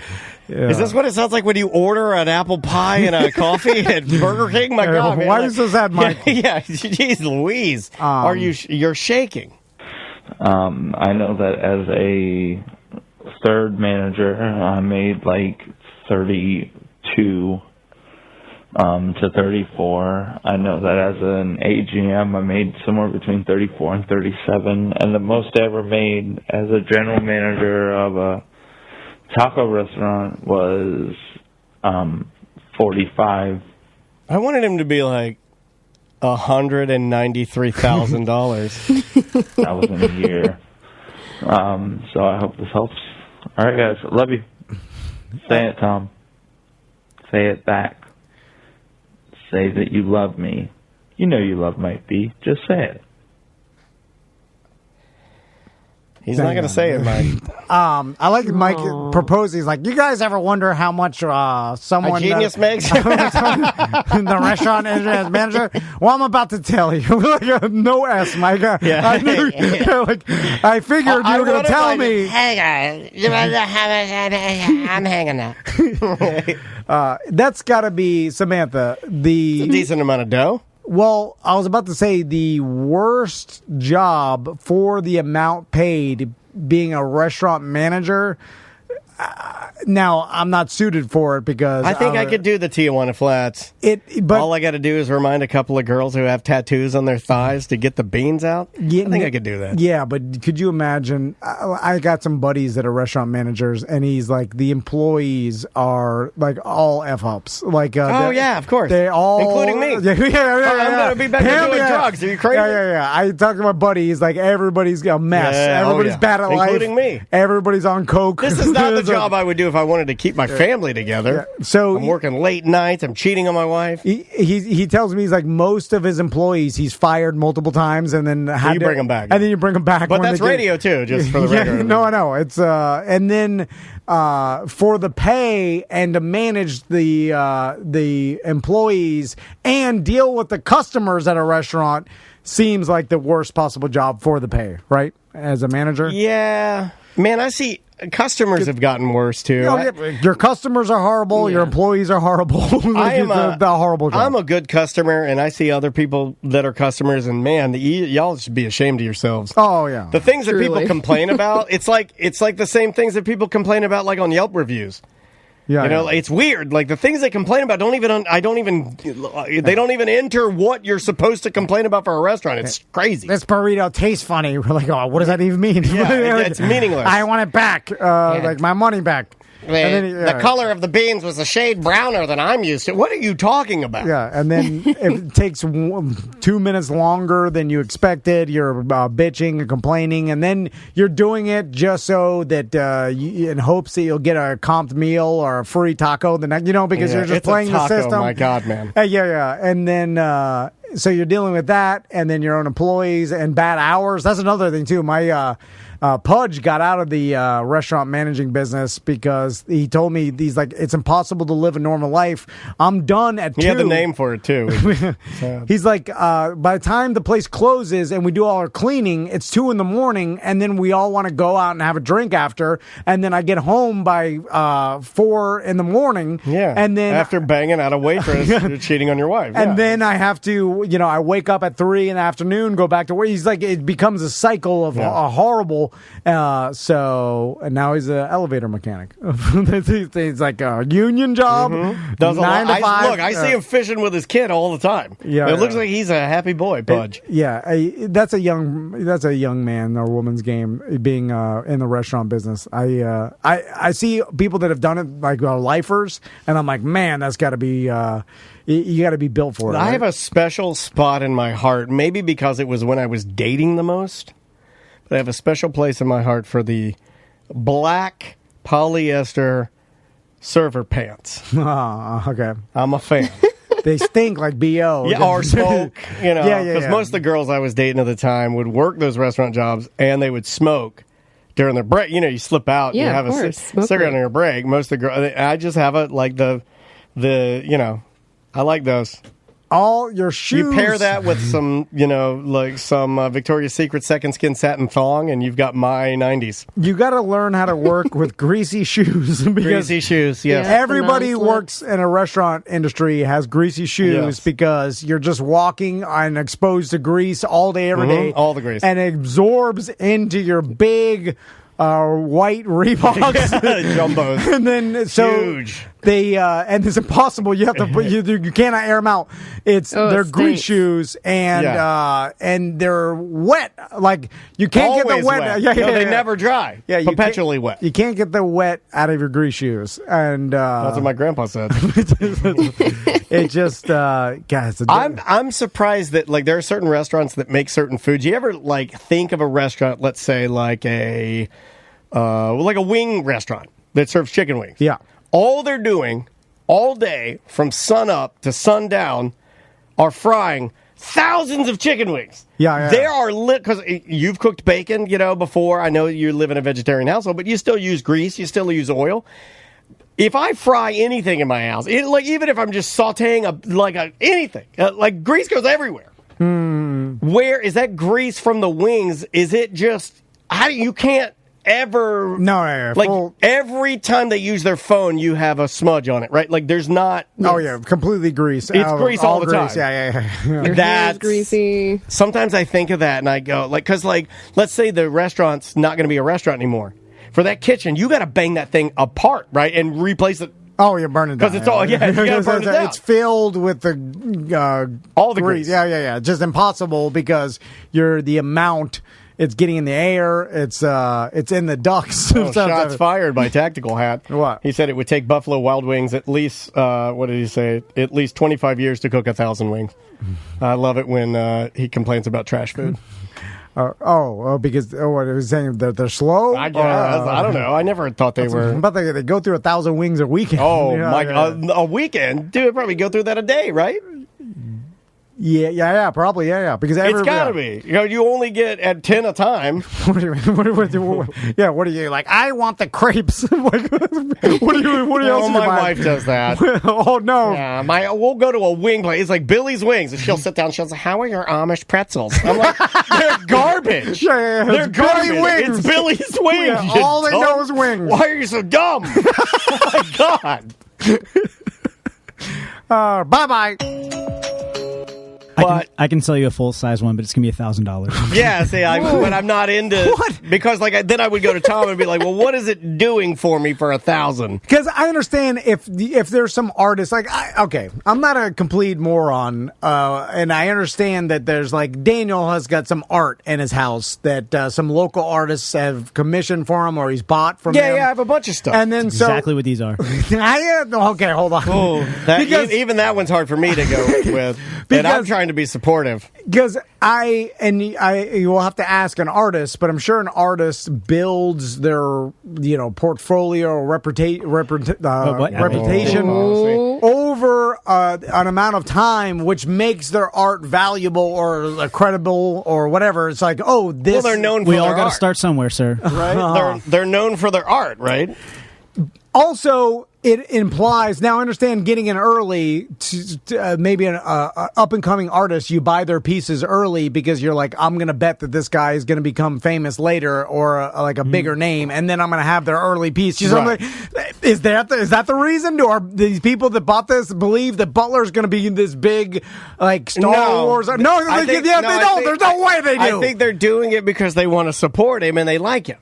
Yeah. Is this what it sounds like when you order an apple pie and a coffee at Burger King? My God, man. Why is this that, Mike? Yeah, geez Louise. You're shaking. I know that as a third manager, I made like 32 to 34. I know that as an AGM, I made somewhere between 34 and 37. And the most I ever made as a general manager of a taco restaurant was 45. I wanted him to be like $193,000. That was in a year. So I hope this helps. All right, guys. Love you. Say it, Tom. Say it back. Say that you love me. You know you love Mike B. Just say it. He's not going to say it, Mike. I like Mike propose. He's like, you guys ever wonder how much someone... A genius makes? the restaurant manager? Well, I'm about to tell you. No S, Mike. Yeah. I figured you were going to tell me. Hey, guys. I'm hanging out. That's got to be, Samantha, It's a decent amount of dough. Well, I was about to say the worst job for the amount paid being a restaurant manager. Now, I'm not suited for it because... I think I could do the Tijuana Flats. But all I got to do is remind a couple of girls who have tattoos on their thighs to get the beans out. I think I could do that. Yeah, but could you imagine? I got some buddies that are restaurant managers, and he's like, the employees are like all F-ups. Like, yeah, of course. They all... Including me. Yeah. I'm going to be back there doing drugs. Are you crazy? Yeah. I talked to my buddy. He's like, everybody's a mess. Everybody's bad at life. Including me. Everybody's on coke. This is not the job I would do if I wanted to keep my family together. Yeah. So I'm working late nights. I'm cheating on my wife. He tells me he's like most of his employees he's fired multiple times and then you bring them back. And then you bring them back. But that's radio too, just for the record. No, I know. It's and then for the pay and to manage the employees and deal with the customers at a restaurant seems like the worst possible job for the pay, right? As a manager? Yeah. Man, I see customers have gotten worse too. Your customers are horrible. Your employees are horrible. I am the horrible job. I'm a good customer, and I see other people that are customers, and man, y'all should be ashamed of yourselves. Oh yeah, the things that people complain about. It's like the same things that people complain about, like on Yelp reviews. Yeah, you know, it's weird. Like the things they complain about they don't even enter what you're supposed to complain about for a restaurant. It's crazy. This burrito tastes funny. We're like, oh, what does that even mean? Yeah, it's meaningless. I want it back. Like my money back. The color of the beans was a shade browner than I'm used to. What are you talking about? Yeah, and then if it takes 2 minutes longer than you expected, you're bitching and complaining, and then you're doing it just so that in hopes that you'll get a comped meal or a free taco the next, because you're just playing the system. My God, man. Yeah, and then so you're dealing with that, and then your own employees and bad hours. That's another thing too. My Pudge got out of the restaurant managing business because he told me it's impossible to live a normal life. I'm done at 2. He had the name for it too. He's like, by the time the place closes and we do all our cleaning, it's 2 a.m, and then we all want to go out and have a drink after, and then I get home by 4 a.m. Yeah, and then after banging out a waitress, you're cheating on your wife, and then I have to, I wake up at 3 in the afternoon, go back to work. He's like, it becomes a cycle of a horrible. And now he's an elevator mechanic. He's like a union job. Does 9 to 5. Look, I see him fishing with his kid all the time. Yeah, it looks like he's a happy boy, Pudge. That's a young man or woman's game, being in the restaurant business. I see people that have done it like lifers, and I'm like, man, that's got to be. You got to be built for it. I have a special spot in my heart, maybe because it was when I was dating the most. But I have a special place in my heart for the black polyester server pants. Okay. I'm a fan. They stink like B.O. Yeah, or smoke, Because most of the girls I was dating at the time would work those restaurant jobs, and they would smoke during their break. You slip out and you have a cigarette on your break. Most of the girls, I just have I like those. All your shoes. You pair that with some, some Victoria's Secret second skin satin thong, and you've got my 90s. You got to learn how to work with greasy shoes. Greasy shoes, yes. Yeah, everybody works in a restaurant industry has greasy shoes because you're just walking and exposed to grease all day, every day. All the grease. And it absorbs into your big white Reeboks. Jumbos. And then huge. They and it's impossible. You have to put you cannot air them out. They're grease shoes and they're wet. Like you can't Always get the wet. Yeah, they never dry. Yeah, perpetually wet. You can't get the wet out of your grease shoes. And that's what my grandpa said. It just guys. I'm surprised that there are certain restaurants that make certain foods. You ever think of a restaurant, let's say like a wing restaurant that serves chicken wings? Yeah. All they're doing all day from sun up to sundown are frying thousands of chicken wings. Yeah. There are because you've cooked bacon, before. I know you live in a vegetarian household, but you still use grease, you still use oil. If I fry anything in my house, even if I'm just sautéing anything, grease goes everywhere. Where is that grease from the wings? Is it just you can't ever every time they use their phone you have a smudge on it, right? There's not completely grease. It's grease all the time. Your hair's greasy. Sometimes I think of that and I go because let's say the restaurant's not going to be a restaurant anymore. For that kitchen, you got to bang that thing apart, right, and replace it. Oh, you burn it down. Because it's all, you got to burn it down. It's filled with the all the grease. Yeah. Just impossible because the amount it's getting in the air. It's in the ducts. Shots fired by Tactical Hat. What? He said it would take Buffalo Wild Wings at least, what did he say? At least 25 years to cook 1,000 wings. I love it when he complains about trash food. Because what he was saying that they're slow. I don't know. I never thought they were. But they go through 1,000 wings a weekend. Oh my God, a weekend, dude! Probably go through that a day, right? Yeah, probably, yeah. Because it's got to be. You only get at 10 a time. What do you mean? What are you like? I want the crepes. What do you? Oh, my wife does that. Oh no. Yeah, we'll go to a wing place. It's like Billy's Wings, and she'll sit down. She'll say, "How are your Amish pretzels?" I'm like, "They're garbage. Yeah. They're garbage. Wings. It's Billy's Wings. Yeah, all they know is wings. Why are you so dumb? Oh my God. Bye-bye. But I can sell you a full size one, but it's gonna be $1,000. yeah, see, but I'm not into because then I would go to Tom and be like, well, what is it doing for me for $1,000? Because I understand if there's some artists I'm not a complete moron, and I understand that there's like Daniel has got some art in his house that some local artists have commissioned for him or he's bought from him. Yeah, I have a bunch of stuff. And then exactly what these are. Okay, hold on. Oh, even that one's hard for me to go with. And I'm trying to be supportive. Because you will have to ask an artist, but I'm sure an artist builds their portfolio or reputation over an amount of time, which makes their art valuable or credible or whatever. It's like, oh, this. Well, they're known for we all got to start somewhere, sir. Right? They're known for their art, right? Also, it implies, now I understand getting in early, to maybe an up-and-coming artist, you buy their pieces early because you're like, I'm going to bet that this guy is going to become famous later or a bigger name, and then I'm going to have their early piece. Right. Is that the reason? Are these people that bought this believe that Butler's going to be this big, Star Wars? No, they don't. There's no way they do. I think they're doing it because they want to support him and they like him.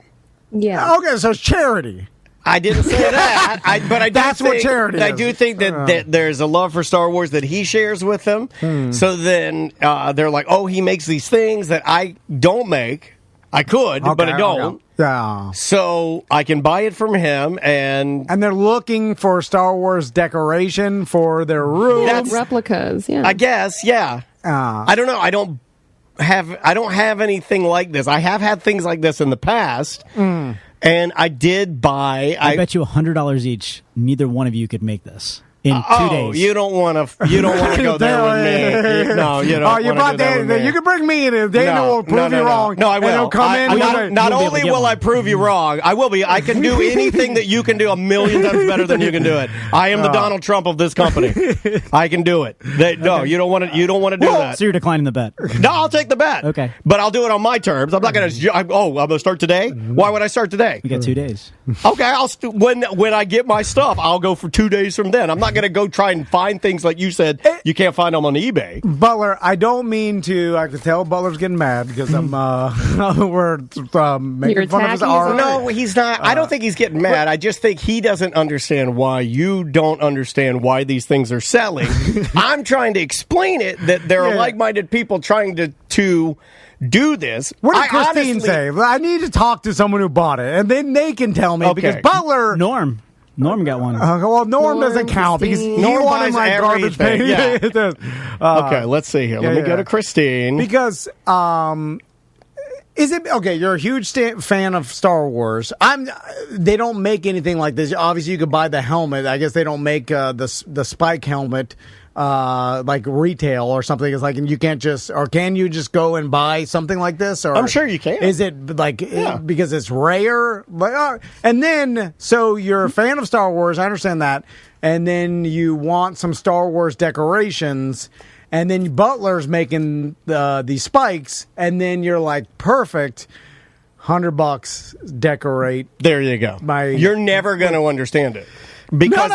Yeah. Okay, so it's charity. I didn't say that, but I do That's think, what charity is. I do think that there's a love for Star Wars that he shares with them. So then they're like, oh, he makes these things that I don't make. I could, but I don't. Yeah. So I can buy it from him, and they're looking for Star Wars decoration for their room. Replicas, yeah. I guess, yeah. I don't know. I don't have anything like this. I have had things like this in the past. And I did buy. I bet you $100 each. Neither one of you could make this in 2 days. You don't want to. You don't want to go there with me. No, you don't. Oh, you brought Daniel. You can bring me in. If Daniel will prove you wrong. No, I will. And he'll come in. Not only will I prove you wrong, I will be. I can do anything that you can do 1,000,000 times better than you can do it. I am the Donald Trump of this company. I can do it. No, you don't want to. You don't want to do that. So you're declining the bet. No, I'll take the bet. Okay, but I'll do it on my terms. I'm not going to. I'm going to start today. Why would I start today? You got 2 days. Okay, when I get my stuff, I'll go for 2 days from then. I'm not going to go try and find things like you said you can't find them on eBay. Butler, I don't mean to. I can tell Butler's getting mad because we're making fun of his art. No, he's not. I don't think he's getting mad. I just think he doesn't understand why you don't understand why these things are selling. I'm trying to explain it that there are like-minded people trying to do this. What did Christine say? I need to talk to someone who bought it, and then they can tell me because Butler. Norm got one. Well, Norm doesn't count because he wanted my garbage painting. Yeah. Okay, let's see here. Let me go to Christine. Because, is it okay? You're a huge fan of Star Wars. They don't make anything like this. Obviously, you could buy the helmet. I guess they don't make the Spike helmet. Like retail or something. It's like, and you can't just, or can you just go and buy something like this? Or I'm sure you can. Is it like because it's rare? And then, so you're a fan of Star Wars. I understand that. And then you want some Star Wars decorations. And then Butler's making these spikes. And then you're like, perfect. $100 decorate. There you go. You're never going to understand it. Because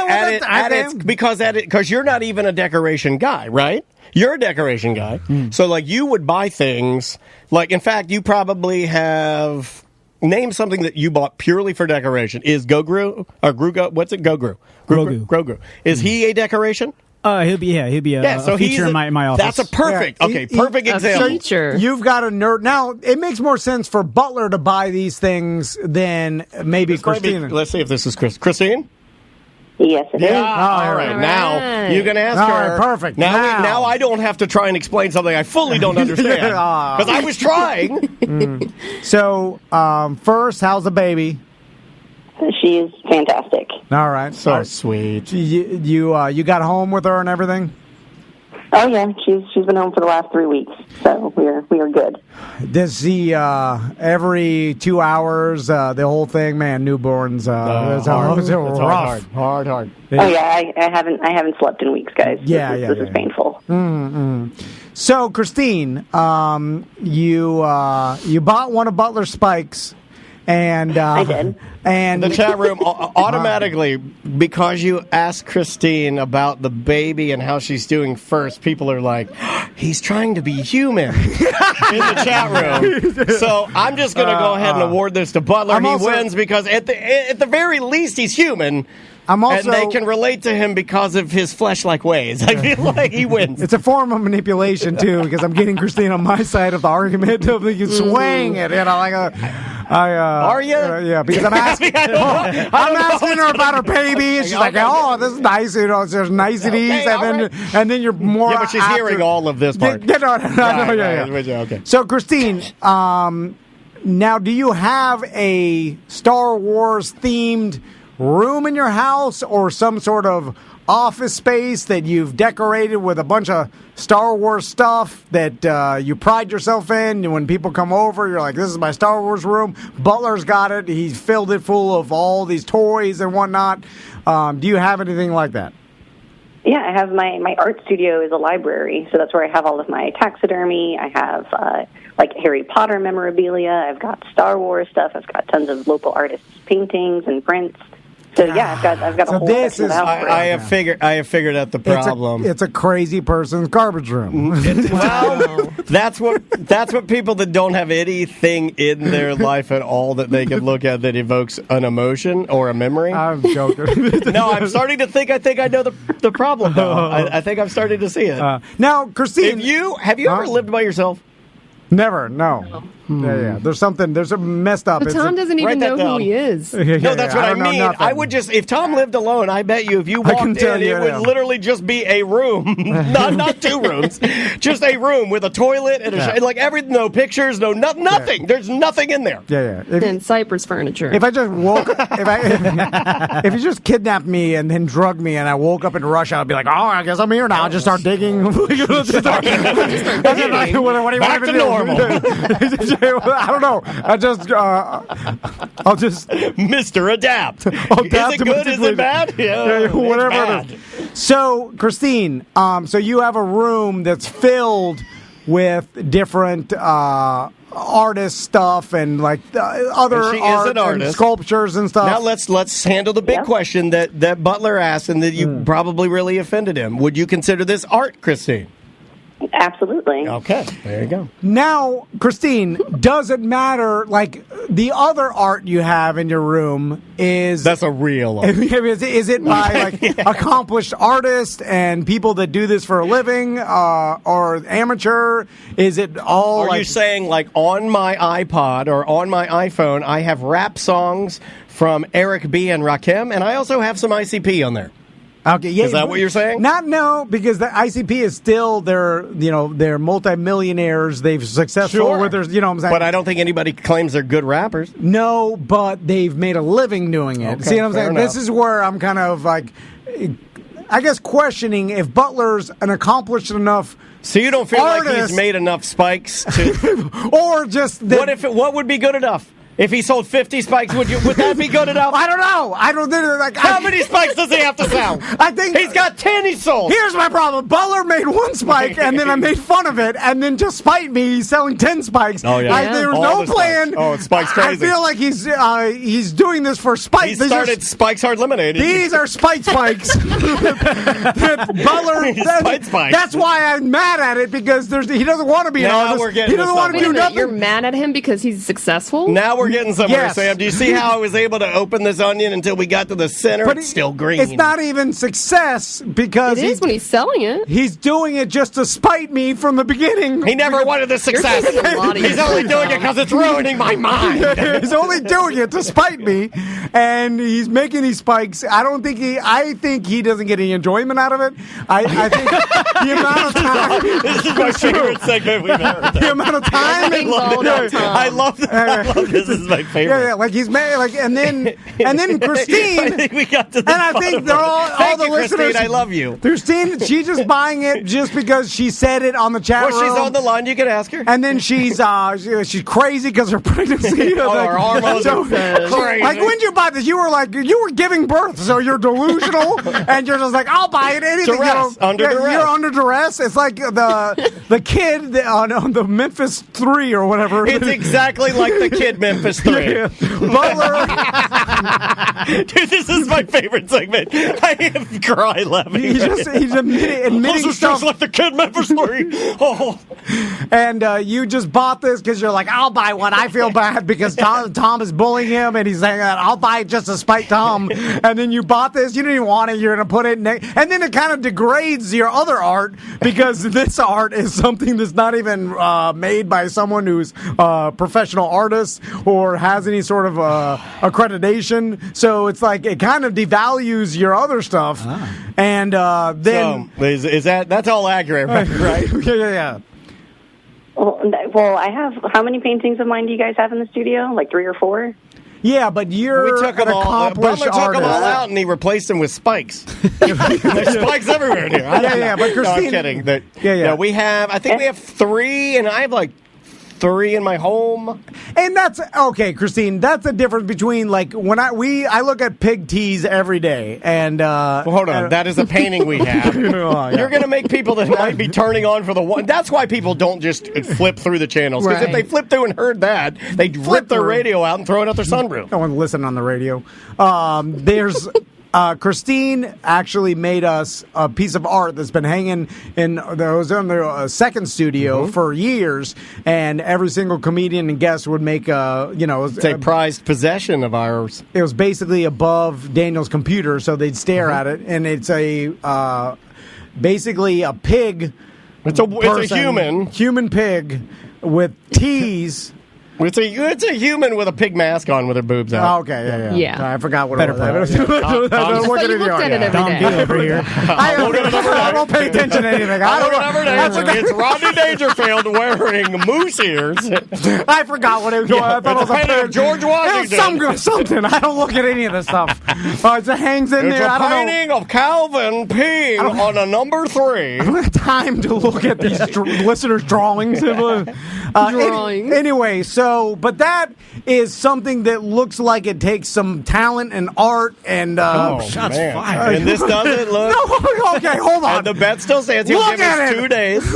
because you're not even a decoration guy, right? You're a decoration guy. So like you would buy things like, in fact, you probably have named something that you bought purely for decoration. Is Gogru or Gruga? What's it? Grogu. Is he a decoration? He'll be a feature in my office. That's a perfect perfect example. Feature. You've got a nerd. Now, it makes more sense for Butler to buy these things than maybe Christine. Let's see if this is Christine. Yes, it is. All right. Now you can ask her. Perfect. Now I don't have to try and explain something I fully don't understand because I was trying. So, first, how's the baby? She is fantastic. All right. So sweet. You got home with her and everything? Oh yeah, she's been home for the last 3 weeks, so we are good. Does he every 2 hours the whole thing? Man, newborns. It's hard. Hard. Oh yeah, I haven't slept in weeks, guys. This is painful. So Christine, you bought one of Butler's spikes. And I did. And the chat room automatically, because you asked Christine about the baby and how she's doing first, people are like, he's trying to be human in the chat room. So I'm just going to go ahead and award this to Butler. He wins because at the very least he's human. And they can relate to him because of his flesh-like ways. I feel like he wins. It's a form of manipulation, too, because I'm getting Christine on my side of the argument of swaying it. Are you? Yeah, because I'm asking, I'm asking her about her baby, and she's like, "Oh, this is nice." There's niceties, and then you're more. Yeah, but she's hearing all of this part. Okay. So, Christine, now, do you have a Star Wars themed room in your house or some sort of office space that you've decorated with a bunch of Star Wars stuff that you pride yourself in? And when people come over, you're like, this is my Star Wars room. Butler's got it. He's filled it full of all these toys and whatnot. Do you have anything like that? Yeah, I have my art studio is a library, so that's where I have all of my taxidermy. I have like Harry Potter memorabilia. I've got Star Wars stuff. I've got tons of local artists' paintings and prints. So yeah, I've got a whole section of the house. I have figured out the problem. It's a crazy person's garbage room. Well, that's what people that don't have anything in their life at all that they can look at that evokes an emotion or a memory. I'm joking. No, I'm starting to think. I think I know the problem though. I think I'm starting to see it. Now, Christine, have you ever lived by yourself? Never, no. Yeah. There's a messed up. But Tom doesn't even know who he is. No, that's what I mean. I would just, if Tom lived alone, I bet you if you walked in, it would literally just be a room. not two rooms. Just a room with a toilet and like everything, no pictures, nothing. There's nothing in there. Yeah. And Cypress furniture. If I just woke, if you just kidnapped me and then drugged me and I woke up in Russia, I'd be like, oh, I guess I'm here now. I'll just start digging. What do you want Back to normal. I don't know. I'll just Mr. Adapt. Is it good? Is it bad? Yeah, whatever. So, Christine, so you have a room that's filled with different artist stuff and like other art and sculptures and stuff. Now let's handle the big question that Butler asked and that you probably really offended him. Would you consider this art, Christine? Absolutely. Okay, there you go. Now, Christine, does it matter, like, the other art you have in your room is... That's a real art. Is it by, like, accomplished artists and people that do this for a living, or amateur? Is it all, Are you saying, like, on my iPod or on my iPhone, I have rap songs from Eric B. and Rakim, and I also have some ICP on there? Okay, yeah. Is that what you're saying? No, because the ICP is still they're multimillionaires. They've successful with their, what I'm saying. But I don't think anybody claims they're good rappers. No, but they've made a living doing it. Okay, see what I'm saying? enough. This is where I'm kind of like, I guess, questioning if Butler's an accomplished enough. So you don't feel artist, like he's made enough spikes to, or just what would be good enough? If he sold 50 spikes, would that be good enough? I don't know. I don't think like how many spikes does he have to sell? I think he's got 10 he sold. Here's my problem. Butler made one spike, and then I made fun of it, and then to spite me, he's selling 10 spikes. Oh yeah, there was no plan. Spikes. Oh, it's Spike's crazy. I feel like he's doing this for spite. He started Spikes Hard Lemonade. These are spite spikes. Butler. That's why I'm mad at it because he doesn't want to be an artist. He doesn't want to do nothing. You're mad at him because he's successful. Now we're getting somewhere. Yes. Sam, do you see how I was able to open this onion until we got to the center? But it's still green. It's not even success because it is when he's selling it. He's doing it just to spite me from the beginning. He never wanted the success. He's only doing it because it's ruining my mind. He's only doing it to spite me, and he's making these spikes. I think he doesn't get any enjoyment out of it. I think the amount of time. This is my favorite segment we've ever done. The amount of time. I love this. Is my favorite. Yeah, like he's made and then Christine. I think we got to the and I think they're all the listeners. Christine, I love you. Christine, she's just buying it just because she said it on the chat room. Well, she's on the line. You can ask her. And then she's crazy because her pregnancy. Her hormones are crazy. Like when did you buy this? You were giving birth, so you're delusional, and you're just like, I'll buy it. Anything. Duress. Under duress. You're under duress. It's like the kid on the Memphis 3 or whatever. It's exactly like the kid Memphis. Memphis 3. Butler. Dude, this is my favorite segment. I am cry laughing. He's admitting stuff. Just like the kid Memphis 3. Oh. And you just bought this because you're like, I'll buy one. I feel bad because Tom is bullying him, and he's saying that I'll buy it just to spite Tom. And then you bought this. You didn't even want it. You're going to put it and then it kind of degrades your other art because this art is something that's not even made by someone who's a professional artist or has any sort of accreditation. So it's like it kind of devalues your other stuff. And then so, is that's all accurate, right? Yeah. Well, I have. How many paintings of mine do you guys have in the studio? Like 3 or 4? Yeah, but you're we took them accomplished took them all out, and he replaced them with spikes. There's spikes everywhere in here. But Christine, no, I'm kidding. No, we have. I think we have 3, and I have like 3 in my home. And that's okay, Christine. That's the difference between like when I look at pig tees every day, and well, hold on, that is a painting we have. You're going to make people that might be turning on for the one. That's why people don't just flip through the channels, because if they flip through and heard that, they'd rip their radio out and throw it out their sunroof. No one listen on the radio. There's. Christine actually made us a piece of art that's been hanging in their second studio for years, and every single comedian and guest would make it's a prized possession of ours. It was basically above Daniel's computer, so they'd stare at it, and it's basically a pig. It's a human pig with tees. It's a human with a pig mask on with her boobs out. Oh, okay, yeah. I forgot what it was. Don't look at it every day. Over here. I don't pay attention to anything. It's Rodney Dangerfield wearing moose ears. I forgot what it was. I thought it was a painting of George Washington. Something. I don't look at any of this stuff. It hangs in there. It's a painting of Calvin peeing on a number 3. I don't have time to look at these listeners' drawings. Anyway, but that is something that looks like it takes some talent and art and shots fired. And this doesn't look. No, okay, hold on. And the bet still stands. He'll give us 2 days.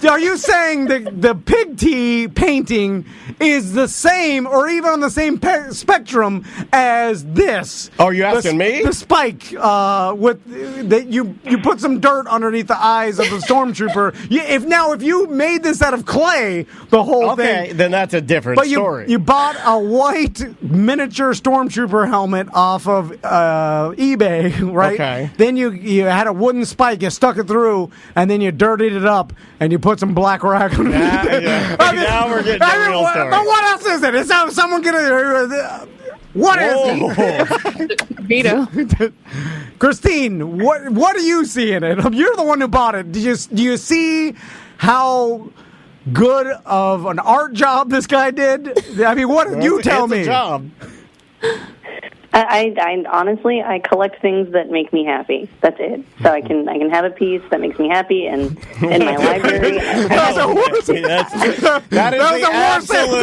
Are you saying the pig tee painting is the same, or even on the same spectrum as this? Oh, are you asking me? The spike with that you put some dirt underneath the eyes of the stormtrooper. If you made this out of clay, the whole thing. Okay, then that's a different story. You bought a white miniature stormtrooper helmet off of eBay, right? Okay. Then you had a wooden spike, you stuck it through, and then you dirtied it up, and you put some black rack on it. Now we're getting the real story. But what else is it? Is someone gonna... What is it? Vito. Christine, what do you see in it? You're the one who bought it. Do you see how good of an art job this guy did? I mean, what you tell me? It's a job. I honestly, I collect things that make me happy. That's it. So I can have a piece that makes me happy, and in my library. That is the worst thing.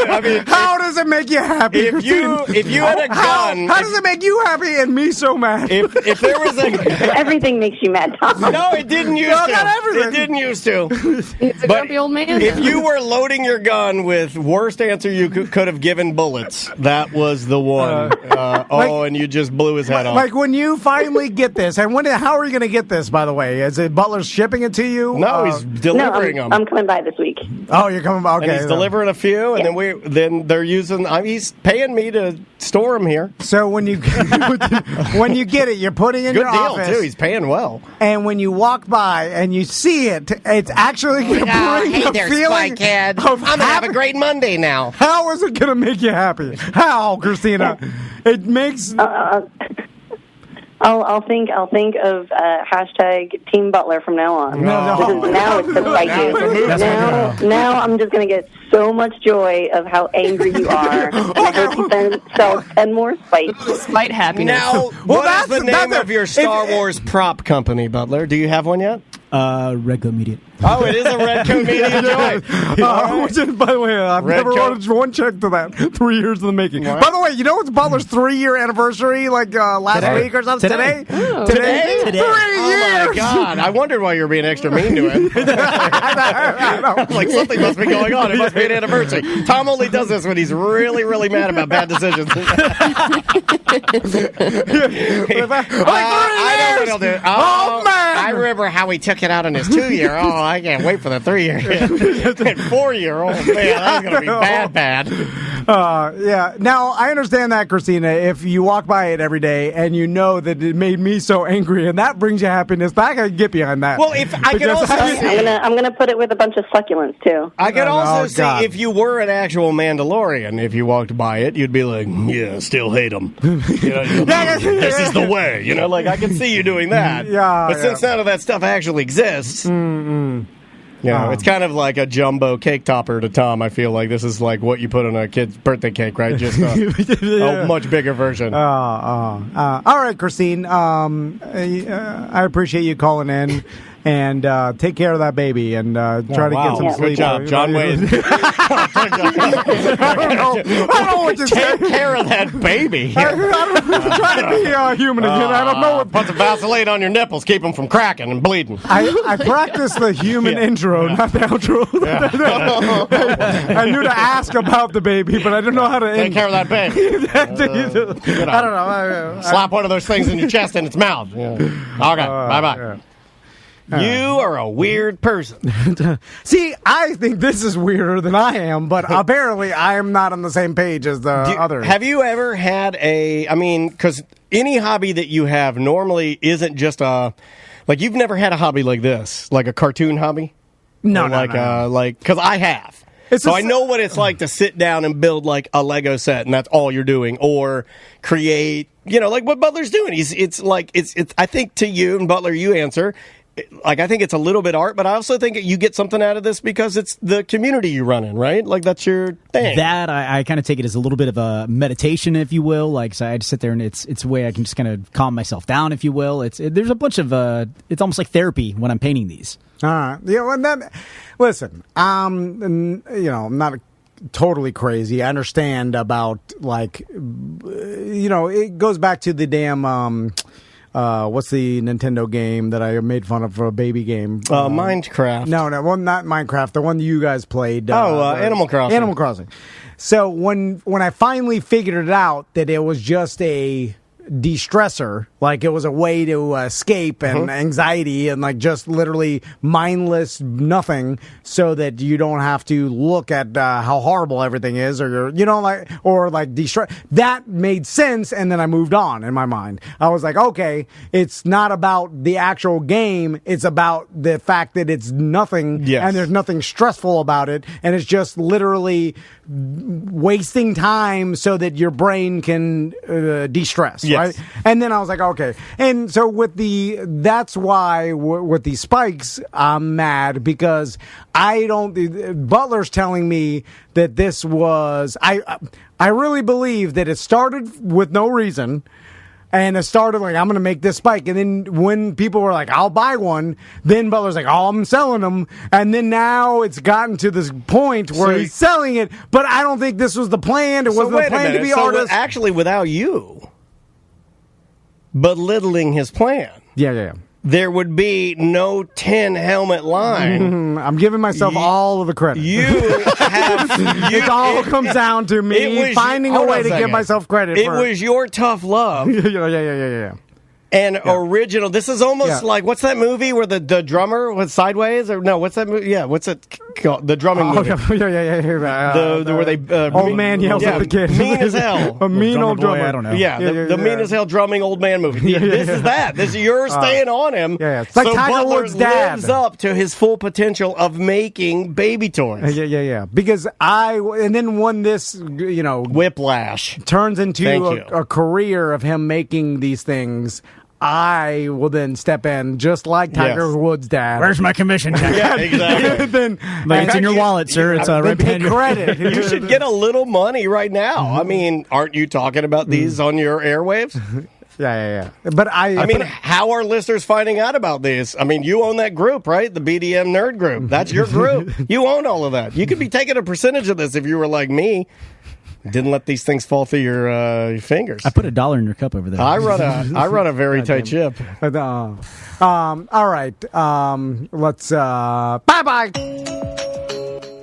I mean, how does it make you happy? If you had a gun, how does it make you happy and me so mad? If there was everything makes you mad, Tom. No, it didn't used to. Not everything. It didn't used to. It's a grumpy old man. If you were loading your gun with worst answer you could have given bullets, that was the one. And you just blew his head off. Like when you finally get this, and how are you going to get this, by the way? Is it Butler's shipping it to you? No, he's delivering them. I'm coming by this week. Oh, you're coming by? Okay. And he's delivering a few, and then they're using, he's paying me to store them here. So when you get it, you're putting in your office. Good deal, too. He's paying well. And when you walk by and you see it, it's actually going to bring a feeling Kid. I'm going to have a great Monday now. How is it going to make you happy? How, Christina? It makes... I'll think of hashtag Team Butler from now on. Now it's to fight you. Now I'm just going to get so much joy of how angry you are. And I hope you then sell 10 more spikes. Spite happiness. Now, what is the name of your Star Wars prop company, Butler? Do you have one yet? Regular Media. Oh, it is a Redco Media joint. Which is, by the way, I've never wrote one check to that. 3 years in the making. What? By the way, you know it's Butler's 3-year anniversay, like last week or something? Today? Oh. Today? 3 years! Oh, my God. I wondered why you were being extra mean to him. Like, something must be going on. It must be an anniversary. Tom only does this when he's really, really mad about bad decisions. I know what he'll do. Oh, man! I remember how he took it out on his 2-year. Oh, I can't wait for the 3-year. And 4-year. Oh, man, that's going to be bad. Yeah. Now, I understand that, Christina, if you walk by it every day and you know that it made me so angry and that brings you happiness, I can get behind that. Well, if I could also I'm gonna put it with a bunch of succulents, too. I could also see if you were an actual Mandalorian, if you walked by it, you'd be like, yeah, still hate him. This is the way. You know, like, I can see you doing that. Yeah. But since none of that stuff actually exists... You know, it's kind of like a jumbo cake topper to Tom. I feel like this is like what you put on a kid's birthday cake, right? Just a much bigger version. All right, Christine. I appreciate you calling in. And take care of that baby and try to get some sleep. Good job, John Wayne. I don't know what to say. Take care of that baby. I'm trying to be human again. I don't know what. Put some Vaseline on your nipples. Keep them from cracking and bleeding. I practiced the human intro, not the outro. I knew to ask about the baby, but I didn't know how to take care of that baby. I don't know. Slap one of those things in your chest and its mouth. Yeah. Okay, bye-bye. Yeah. You are a weird person. See, I think this is weirder than I am, but apparently I am not on the same page as the others. Have you ever had because any hobby that you have normally isn't just you've never had a hobby like this, like a cartoon hobby? No. Because I have. So I know what it's like to sit down and build like a Lego set, and that's all you're doing, or create, like what Butler's doing. It's I think to you and Butler, you answer. Like, I think it's a little bit art, but I also think you get something out of this because it's the community you run in, right? Like, that's your thing. That, I kind of take it as a little bit of a meditation, if you will. Like, so I just sit there and it's a way I can just kind of calm myself down, if you will. There's a bunch of, it's almost like therapy when I'm painting these. Listen, I'm not totally crazy. I understand about, it goes back to the damn, what's the Nintendo game that I made fun of for a baby game? Minecraft. No, well, not Minecraft. The one you guys played. Animal Crossing. Animal Crossing. So when I finally figured it out that it was just a de-stressor, like it was a way to escape and anxiety and like just literally mindless nothing so that you don't have to look at how horrible everything is or de-stress. That made sense, and then I moved on in my mind. I was like, okay, it's not about the actual game, it's about the fact that it's nothing and there's nothing stressful about it, and it's just literally wasting time so that your brain can de-stress, right? And then I was like, okay. And so that's why with these spikes, I'm mad because Butler's telling me that this was, I really believe that it started with no reason. And it started like, I'm going to make this spike. And then when people were like, I'll buy one, then Butler's like, oh, I'm selling them. And then now it's gotten to this point where he's selling it. But I don't think this was the plan. It wasn't the plan to be artists. Actually, without you belittling his plan. Yeah. There would be no 10 helmet line. I'm giving myself all of the credit. It all comes down to me finding a way to give myself credit. It was your tough love. Yeah. And original. This is almost like, what's that movie where the drummer was Sideways? Or no, what's that movie? Yeah, what's it called? The drumming movie. Yeah. Where they old man yells at the kid. Mean as hell. A mean old drummer. I don't know. Yeah, the mean as hell drumming old man movie. This is that. You're staying on him. Yeah. It's like so Tiger Butler Woods' dad lives up to his full potential of making baby toys. Yeah. Because and then when this, Whiplash turns into a career of him making these things, I will then step in just like Tiger Woods' dad. Where's my commission check? Yeah, exactly. It's in your wallet, sir. It's right behind you. Credit. You should get a little money right now. I mean, aren't you talking about these on your airwaves? Yeah. But I mean, how are listeners finding out about this? I mean, you own that group, right? The BDM nerd group. That's your group. You own all of that. You could be taking a percentage of this if you were like me. Didn't let these things fall through your fingers. I put $1 in your cup over there. I run a very tight ship. All right. Let's bye.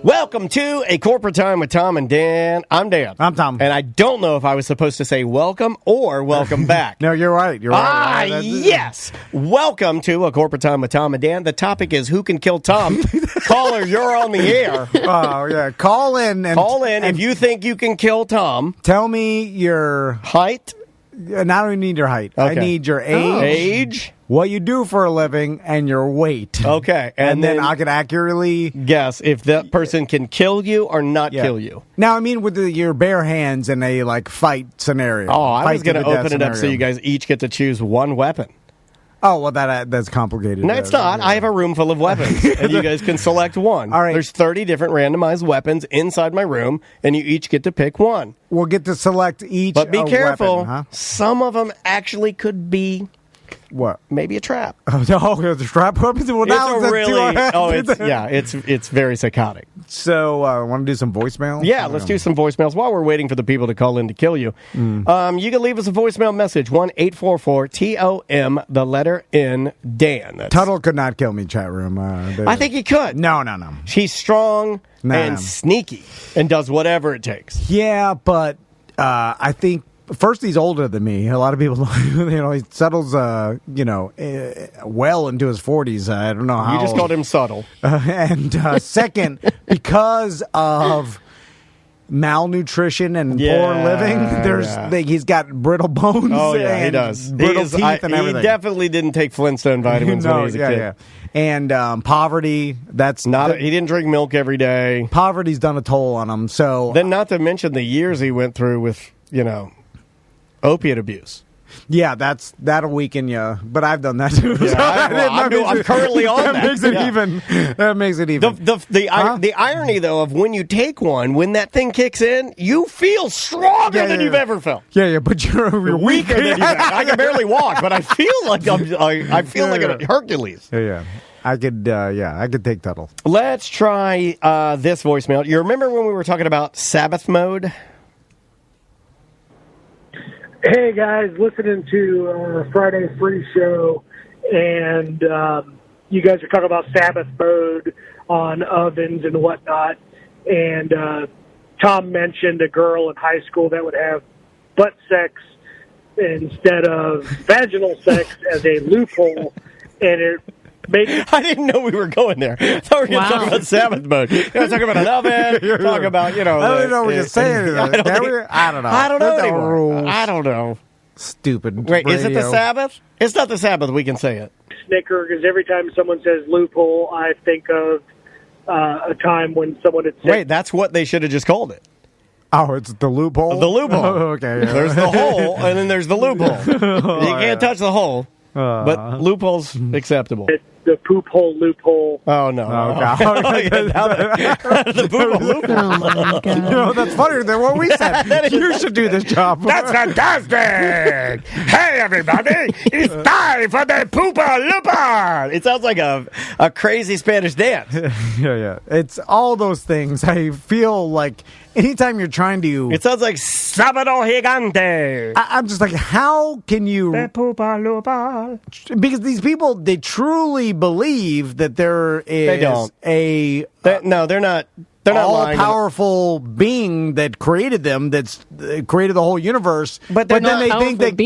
Welcome to A Corporate Time with Tom and Dan. I'm Dan. I'm Tom. And I don't know if I was supposed to say welcome or welcome back. No, you're right. You're right. Yes. Welcome to A Corporate Time with Tom and Dan. The topic is who can kill Tom. Caller, you're on the air. Oh, yeah. Call in. And if you think you can kill Tom. Tell me your height. And I don't need your height. Okay. I need your age. What you do for a living and your weight. Okay. And then I can accurately guess if that person can kill you or not kill you. Now, I mean, with your bare hands in a fight scenario. Oh, I was going to open it up so you guys each get to choose one weapon. Oh, well, that's complicated. No, it's not. I have a room full of weapons, and you guys can select one. All right. There's 30 different randomized weapons inside my room, and you each get to pick one. We'll get to select each But be careful. Weapon, huh? Some of them actually could be... What? Maybe a trap. Oh, no, the trap weapons? Well, now it's very psychotic. So, want to do some voicemail? Yeah, let's do some voicemails while we're waiting for the people to call in to kill you. You can leave us a voicemail message, 1-844-TOM, the letter N, Dan. Tuttle could not kill me, chat room. I think he could. No. He's strong and sneaky and does whatever it takes. Yeah, but I think first, he's older than me. A lot of people, he settles, well into his 40s. I don't know how. You just called him subtle. And second, because of malnutrition and poor living, he's got brittle bones. Oh, yeah, he does. Brittle teeth and everything. He definitely didn't take Flintstone vitamins when he was a kid. Yeah. And poverty, that's not. He didn't drink milk every day. Poverty's done a toll on him. So then, not to mention the years he went through with, opiate abuse. Yeah, that'll weaken you. But I've done that too. Yeah, I'm currently on that. That makes it even. The irony, though, of when you take one, when that thing kicks in, you feel stronger than you've ever felt. Yeah, but you're weaker than you've ever. I can barely walk, but I feel like I feel like a Hercules. Yeah. I could take Tuttle. Let's try this voicemail. You remember when we were talking about Sabbath mode? Hey guys, listening to Friday Free Show, and you guys are talking about Sabbath mode on ovens and whatnot, and Tom mentioned a girl in high school that would have butt sex instead of vaginal sex as a loophole, and it I didn't know we were going there. I thought we were going to talk about Sabbath mode. Talk about an oven, talk about, I don't know what you're saying. I don't know. I don't know anymore. I don't know. Stupid. Wait, is it the Sabbath? It's not the Sabbath. We can say it. Snicker, because every time someone says loophole, I think of a time when someone had said... Wait, that's what they should have just called it. Oh, it's the loophole? The loophole. Okay. Yeah. There's the hole, and then there's the loophole. You can't touch the hole, but loophole's acceptable. The poop hole loophole. Oh, no. The poop hole loophole. Oh, my God. That's funnier than what we said. You should do this job. That's fantastic. Hey, everybody. It's time for the poopa looper. It sounds like a crazy Spanish dance. Yeah. It's all those things. I feel like anytime you're trying to... It sounds like Sábado Gigante. I'm just like, how can you... The poopa looper. Because these people, they truly believe that there is they're not all-powerful being that created them, that's created the whole universe. But then they think that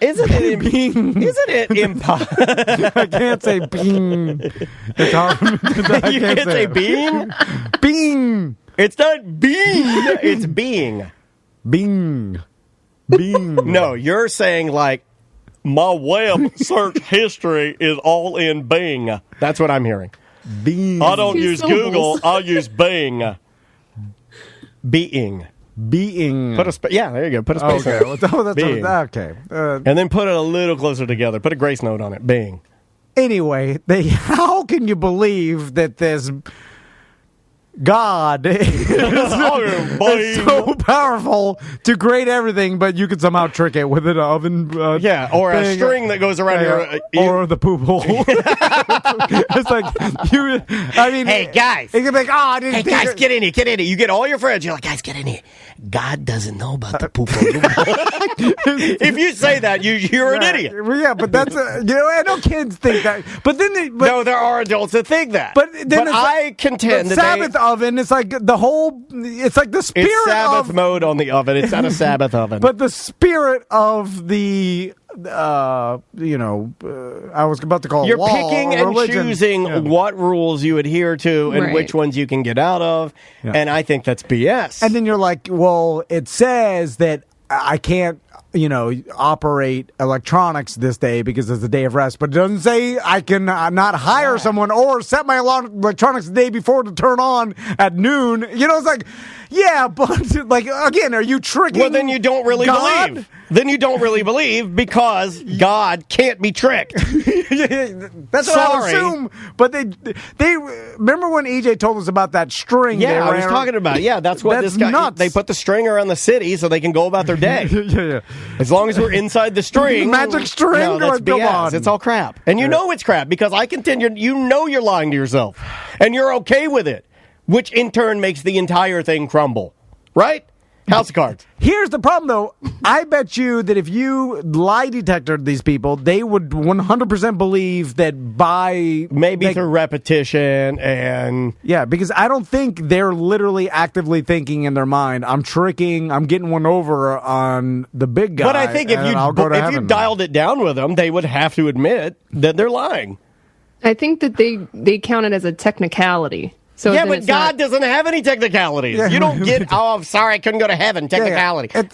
isn't it impossible? I can't say being. It's hard. You can't say being? Being. It's not being. It's being. Being. No, you're saying like my web search history is all in Bing. That's what I'm hearing. Bing. I don't use Google. I'll use Bing. Being. Put there you go. Put a space. Okay. Okay. And then put it a little closer together. Put a grace note on it. Bing. Anyway, how can you believe that this God is so powerful to create everything, but you could somehow trick it with an oven. Or a string that goes around or the poop hole. It's like hey guys, it could be like, I didn't. Hey guys, get in here. You get all your friends. You're like, guys, get in here. God doesn't know about the poop hole. If you say that, you're an idiot. Yeah, but that's I know kids think that, but then no, there are adults that think that. But then I contend the that Sabbath oven. It's like the whole. It's like the spirit it's Sabbath of mode on the oven. It's not a Sabbath oven. But the spirit of the. I was about to call you're law picking and religion. choosing what rules you adhere to and which ones you can get out of, and I think that's BS. And then you're like, well, it says that I can't, operate electronics this day because it's a day of rest, but it doesn't say I can not hire someone or set my electronics the day before to turn on at noon. It's like, yeah, but like again, are you tricking? Well, then you don't really God? believe. Then you don't really believe because God can't be tricked. That's what I would assume. But they remember when EJ told us about that string? Yeah, I was talking about. Yeah, that's what this guy. Nuts. They put the string around the city so they can go about their day. yeah. As long as we're inside the string, magic string. No, that's come BS. on. It's all crap, and you know it's crap because I contend you're lying to yourself, and you're okay with it, which in turn makes the entire thing crumble. Right? House of Cards. Here's the problem, though. I bet you that if you lie detected these people, they would 100% believe that through repetition and because I don't think they're literally actively thinking in their mind, I'm tricking, I'm getting one over on the big guy. But I think if you dialed it down with them, they would have to admit that they're lying. I think that they count it as a technicality. So but God doesn't have any technicalities. Yeah. You don't get, I'm sorry, I couldn't go to heaven, technicality. It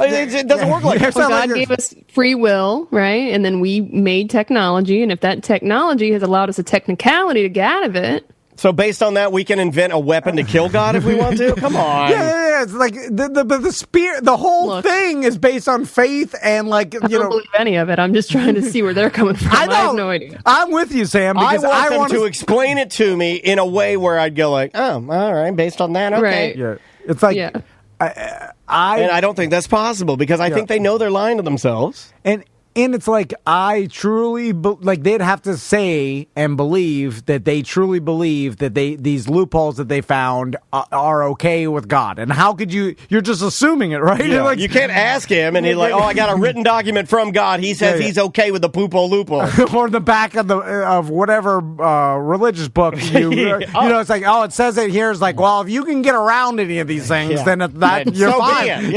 doesn't work like that. Well, God gave us free will, right? And then we made technology, and if that technology has allowed us a technicality to get out of it. So based on that, we can invent a weapon to kill God if we want to? Come on. Yeah. It's like the spirit, the whole thing is based on faith and I don't believe any of it. I'm just trying to see where they're coming from. I have no idea. I'm with you, Sam, because I want them to explain it to me in a way where I'd go like, oh, all right, based on that, okay. Right. Yeah. It's like... Yeah. And I don't think that's possible because I think they know they're lying to themselves. And it's like, I truly, they'd have to say and believe that they truly believe that these loopholes that they found are okay with God. And how could you're just assuming it, right? Yeah. You can't ask him and he's like, I got a written document from God. He says he's okay with the poopo loophole. Or the back of whatever religious book. It's like, it says it here. It's like, well, if you can get around any of these things, then you're fine.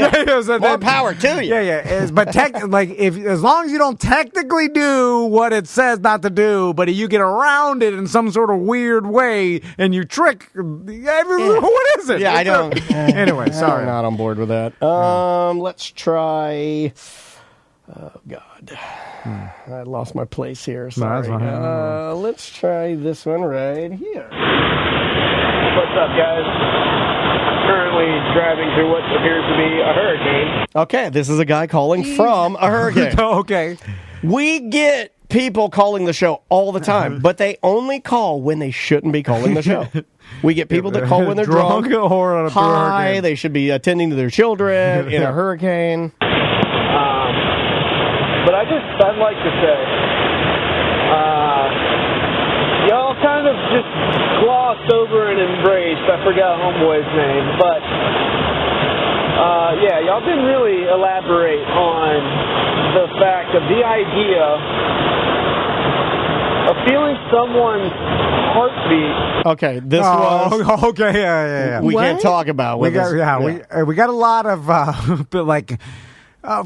More power to you. But as long as you don't technically do what it says not to do, but you get around it in some sort of weird way and you trick everyone. What is it? Yeah, I don't. Anyway, sorry. I'm not on board with that. Let's try. Oh, God. I lost my place here. Sorry. Let's try this one right here. What's up, guys? Currently driving through what appears to be a hurricane. Okay, this is a guy calling from a hurricane. Okay. We get people calling the show all the time, but they only call when they shouldn't be calling the show. We get people that call when they're drunk or on a hurricane. They should be attending to their children in a hurricane. But I'd like to say, y'all kind of just glossed over and embraced, I forgot Homeboy's name, but y'all didn't really elaborate on the fact of the idea of feeling someone's heartbeat. Okay, this was... Okay, yeah. We can't talk about we got a lot of,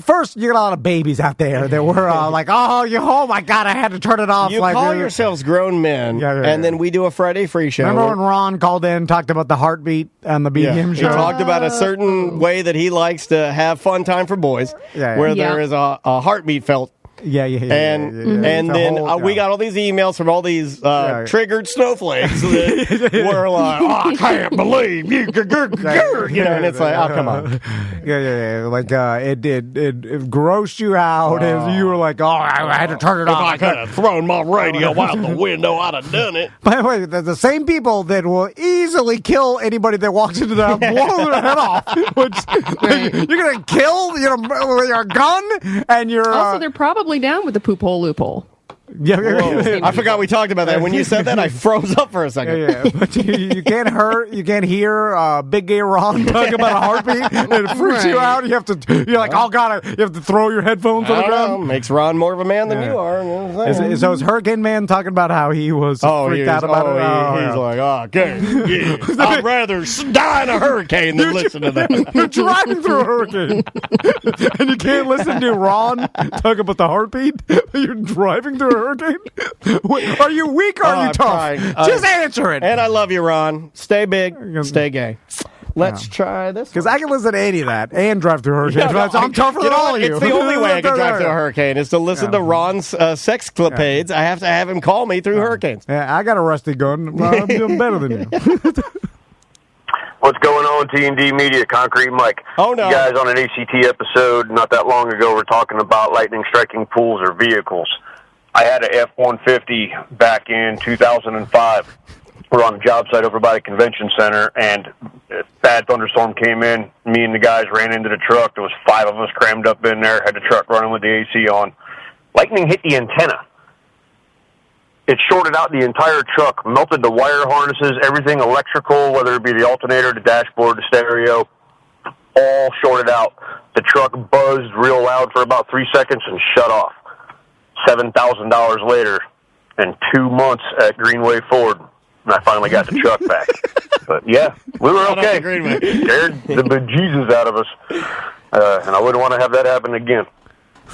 first, you got a lot of babies out there that were like, oh my God, I had to turn it off. You call yourselves grown men, and then we do a Friday free show. Remember when Ron called in and talked about the heartbeat on the BDM show? He talked about a certain way that he likes to have fun time for boys, where there is a heartbeat felt. And then we got all these emails from all these triggered snowflakes that were like, oh, I can't believe you, and it's like, oh, come on. Like it grossed you out, and you were like, oh, I had to turn it off. If I could have thrown my radio out the window, I'd have done it. By the way, the same people that will easily kill anybody that walks into the house, blow their head off. Which you're gonna kill, with your gun, and you're also they're probably down with the poop hole loophole. Yeah, I forgot we talked about that. When you said that, I froze up for a second. But you can't hear Big Gay Ron talk about a heartbeat. It freaks you out. You're like, oh God, you have to throw your headphones on the ground. Makes Ron more of a man than you are. So is Hurricane Man talking about how he was freaked out about it? He's like, okay, I'd rather die in a hurricane than listen to that. You're driving through a hurricane, and you can't listen to Ron talk about the heartbeat. You're driving through a hurricane. Are you weak or are you tough? Just answer it. And I love you, Ron. Stay big, stay gay. Let's try this. Because I can listen to any of that and drive through hurricanes. I'm tougher than all of you. It's the only way I can drive through a hurricane is to listen to Ron's sex clipades. I have to have him call me through hurricanes. Yeah, I got a rusty gun. I'm doing better than you. What's going on, T&D Media? Concrete Mike. Oh, no. You guys on an ACT episode not that long ago were talking about lightning striking pools or vehicles. I had a F-150 back in 2005. We're on a job site over by the convention center, and a bad thunderstorm came in. Me and the guys ran into the truck. There was 5 of us crammed up in there, had the truck running with the AC on. Lightning hit the antenna. It shorted out the entire truck, melted the wire harnesses, everything electrical, whether it be the alternator, the dashboard, the stereo, all shorted out. The truck buzzed real loud for about 3 seconds and shut off. $7,000 later, and 2 months at Greenway Ford, and I finally got the truck back. But yeah, we were okay. Scared the bejesus out of us, and I wouldn't want to have that happen again.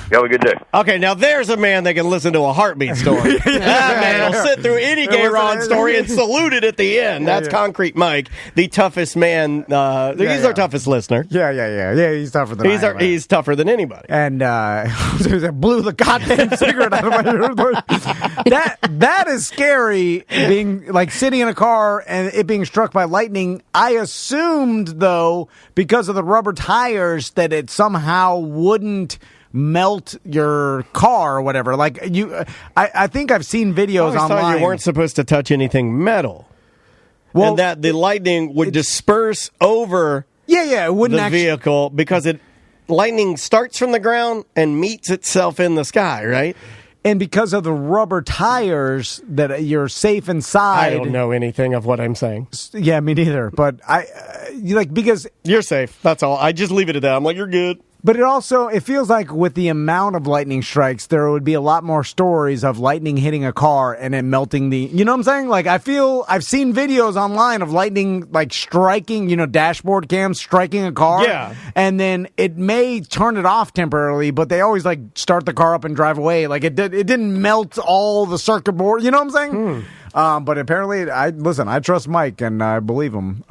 You have a good day. Okay, now there's a man that can listen to a heartbeat story. That man will sit through any Gay Ron story and salute it at the end. That's Concrete Mike, the toughest man. He's our toughest listener. Yeah, he's tougher than I am. He's tougher than anybody. And blew the goddamn cigarette out of my ear. That is scary, being like sitting in a car and it being struck by lightning. I assumed, though, because of the rubber tires, that it somehow wouldn't melt your car or whatever. Like I think I've seen videos online. Thought you weren't supposed to touch anything metal. Well, and that the lightning would disperse over it wouldn't the vehicle because lightning starts from the ground and meets itself in the sky, right? And because of the rubber tires that you're safe inside. I don't know anything of what I'm saying. Yeah, me neither. But because you're safe. That's all. I just leave it at that. I'm like, you're good. But it feels like with the amount of lightning strikes, there would be a lot more stories of lightning hitting a car and it melting you know what I'm saying? Like, I've seen videos online of lightning, like, striking, dashboard cams striking a car. Yeah. And then it may turn it off temporarily, but they always, like, start the car up and drive away. Like, it didn't melt all the circuit board. You know what I'm saying? But apparently, I trust Mike and I believe him.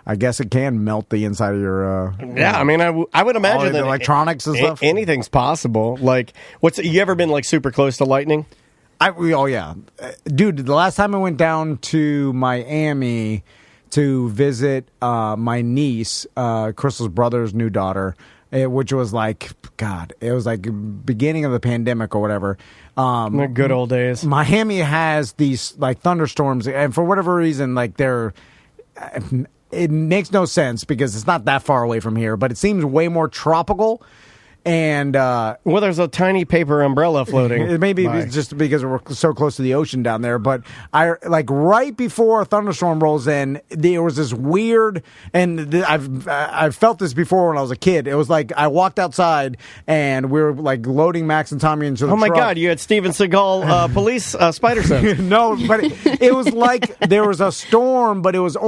I guess it can melt the inside of your. I mean, I would imagine that electronics and stuff. Anything's possible. Like, you ever been like super close to lightning? Oh yeah, dude. The last time I went down to Miami to visit my niece, Crystal's brother's new daughter, which was like, God, it was like beginning of the pandemic or whatever. The good old days. Miami has these like thunderstorms, and for whatever reason, like they're. It makes no sense because it's not that far away from here, but it seems way more tropical. And there's a tiny paper umbrella floating. It may be just because we're so close to the ocean down there. But right before a thunderstorm rolls in, there was this weird, and I've felt this before when I was a kid. It was like I walked outside and we were like loading Max and Tommy into the truck. Oh my God, you had Steven Seagal police spider sense. No, but it was like there was a storm, but it was,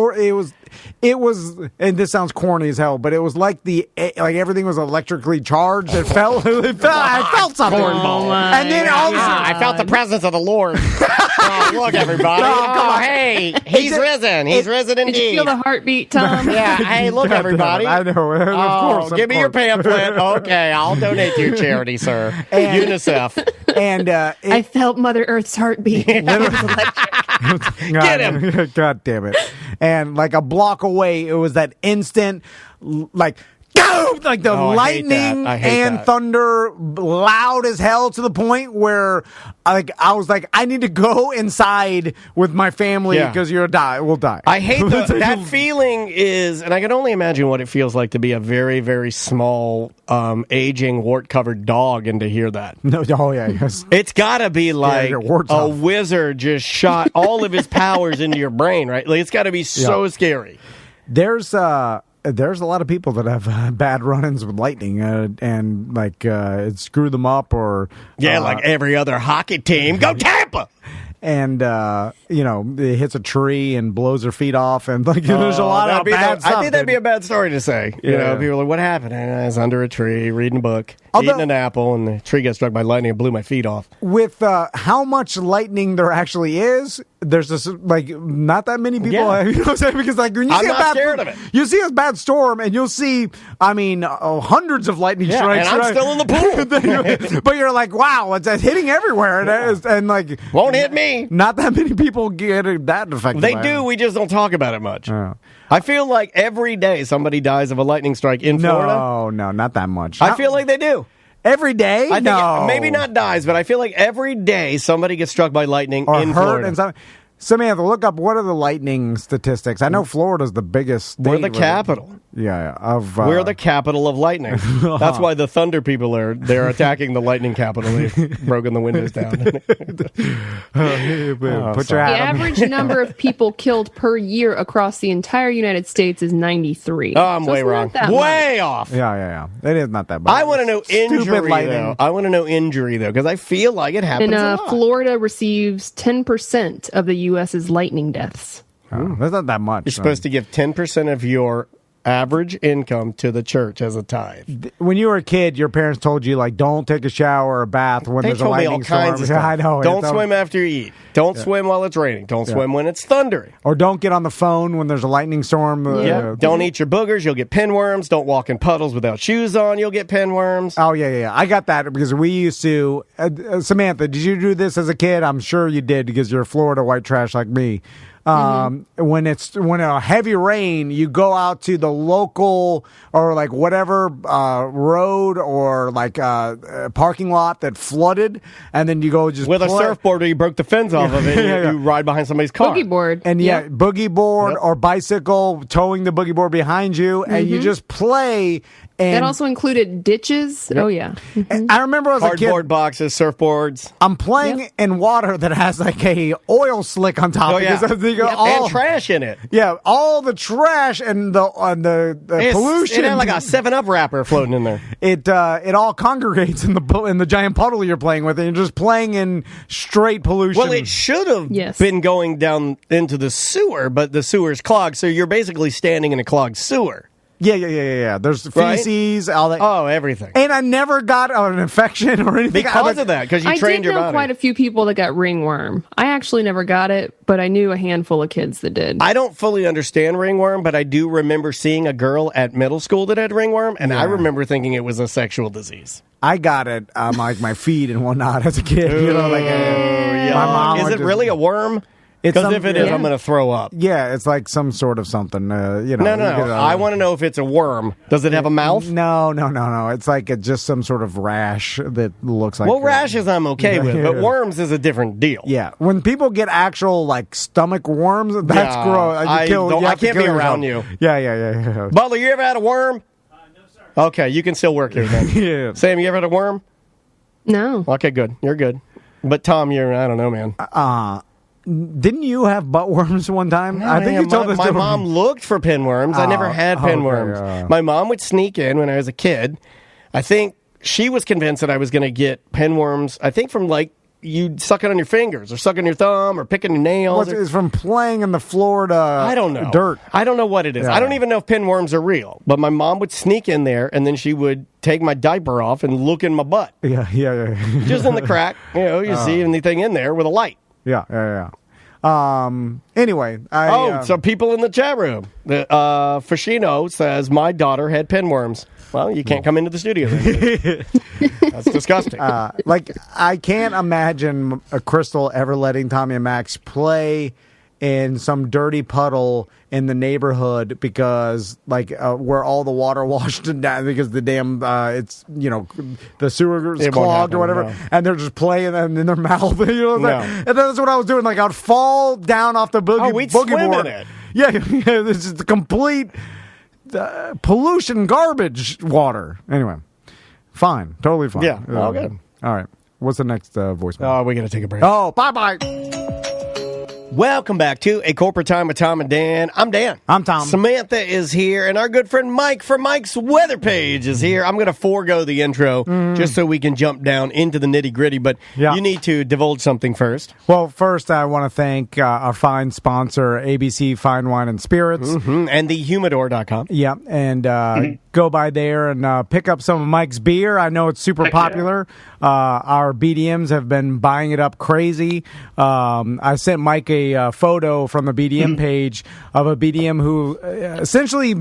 and this sounds corny as hell, but it was like everything was electrically charged. It felt. I felt something. And then I felt the presence of the Lord. Oh, look, everybody. Come on. Hey, he's risen. He's risen indeed. Did you feel the heartbeat, Tom? Yeah. Hey, look, everybody. I know. Of course. Give me your pamphlet. Okay, I'll donate to your charity, sir. UNICEF. And I felt Mother Earth's heartbeat. It was electric. Get him. God damn it. And like a block away, it was that instant, like, go! Like the lightning and thunder, loud as hell, to the point where I was like, I need to go inside with my family because we'll die. I hate that feeling is, and I can only imagine what it feels like to be a very, very small, aging, wart-covered dog and to hear that. Yes. It's got to be like a wizard just shot all of his powers into your brain, right? Like, it's got to be so scary. There's a lot of people that have bad run-ins with lightning and like it screwed them up or like every other hockey team. Go Tampa! And it hits a tree and blows their feet off, and like there's a lot of bad stuff. I think that'd be a bad story to say. You know, people are like, "What happened?" And I was under a tree reading a book, eating an apple, and the tree got struck by lightning and blew my feet off. With how much lightning there actually is, there's just like not that many people. You know what I'm saying? Because like when you I'm see not scared of it. You see a bad storm, and you'll see, hundreds of lightning strikes. And I'm still in the pool. But you're like, wow, it's hitting everywhere, and like won't hit me. Not that many people get that affected. They do. We just don't talk about it much. I feel like every day somebody dies of a lightning strike in Florida. No, not that much. I feel like they do. Every day? I think maybe not dies, but I feel like every day somebody gets struck by lightning or in hurt Florida. And something. Samantha, look up what are the lightning statistics. I know Florida's the biggest state. We're the capital. We're the capital of lightning. That's why the thunder people they're attacking the lightning capital. They've broken the windows down. Put your hat The average number of people killed per year across the entire United States is 93. Oh, I'm way wrong. Way off. Yeah. It is not that bad. I want to know injury, though. I want to know injury, though, because I feel like it happens a lot. Florida receives 10% of the U.S.'s lightning deaths. That's not that much. You're supposed to give 10% of your average income to the church as a tithe. When you were a kid, your parents told you, like, don't take a shower or bath when there's a lightning storm. Kinds of stuff. I know. Don't swim after you eat. Don't swim while it's raining. Don't swim when it's thundering. Or don't get on the phone when there's a lightning storm. Don't eat your boogers. You'll get pinworms. Don't walk in puddles without shoes on. You'll get pinworms. Oh, yeah. I got that because we used to... Samantha, did you do this as a kid? I'm sure you did because you're a Florida white trash like me. When a heavy rain, you go out to the local or like whatever road or like parking lot that flooded, and then you go just with a surfboard or you broke the fence off of it. And you ride behind somebody's car. Boogie board. And boogie board or bicycle, towing the boogie board behind you, and you just play. And that also included ditches. Yep. Oh, yeah. I remember as a kid... Cardboard boxes, surfboards. I'm playing in water that has like a oil slick on top. And trash in it. Yeah, all the trash and the pollution. It had like a 7-Up wrapper floating in there. It all congregates in the giant puddle you're playing with, and you're just playing in straight pollution. Well, it should have been going down into the sewer, but the sewer's clogged, so you're basically standing in a clogged sewer. Yeah. There's feces, all that. Oh, everything. And I never got an infection or anything. Because of that, because you trained your body. I did know quite a few people that got ringworm. I actually never got it, but I knew a handful of kids that did. I don't fully understand ringworm, but I do remember seeing a girl at middle school that had ringworm, and I remember thinking it was a sexual disease. I got it on like my feet and whatnot as a kid. My mom Is it really a worm? Because if it is, I'm going to throw up. Yeah, it's like some sort of something. No. I want to know if it's a worm. Does it have a mouth? No. It's like just some sort of rash that looks like... Well, rashes I'm okay with, but worms is a different deal. Yeah. When people get actual like stomach worms, that's gross. I can't be around you. Yeah. Butler, you ever had a worm? No, sir. Okay, you can still work here then. Sam, you ever had a worm? No. Okay, good. You're good. But Tom, I don't know, man. Didn't you have butt worms one time? No, I think you told us. My mom looked for pinworms. I never had pinworms. Okay. My mom would sneak in when I was a kid. I think she was convinced that I was going to get pinworms. I think from like you suck it on your fingers or sucking your thumb or picking your nails. It's from playing in the Florida I don't know. dirt. I don't know what it is. I don't even know if pinworms are real. But my mom would sneak in there and then she would take my diaper off and look in my butt. Yeah. Just in the crack. You see anything in there with a light. Yeah. Anyway, so people in the chat room. Fashino says, my daughter had pinworms. Well, you can't come into the studio then. That's disgusting. I can't imagine Crystal ever letting Tommy and Max play in some dirty puddle in the neighborhood because where all the water washed down because the damn the sewer is clogged or whatever, and they're just playing in their mouth. And that's what I was doing. Like I'd fall down off the boogie board. In it. Yeah, this is the complete pollution, garbage water. Anyway, fine, totally fine. Yeah, all good. All right, what's the next voicemail? Oh, we got to take a break. Oh, bye. Welcome back to A Corporate Time with Tom and Dan. I'm Dan. I'm Tom. Samantha is here, and our good friend Mike from Mike's Weather Page is here. I'm going to forego the intro just so we can jump down into the nitty-gritty, but you need to divulge something first. Well, first, I want to thank our fine sponsor, ABC Fine Wine and Spirits. And thehumidor.com. Yeah, and go by there and pick up some of Mike's beer. I know it's super popular. Our BDMs have been buying it up crazy. I sent Mike a photo from the BDM page of a BDM who essentially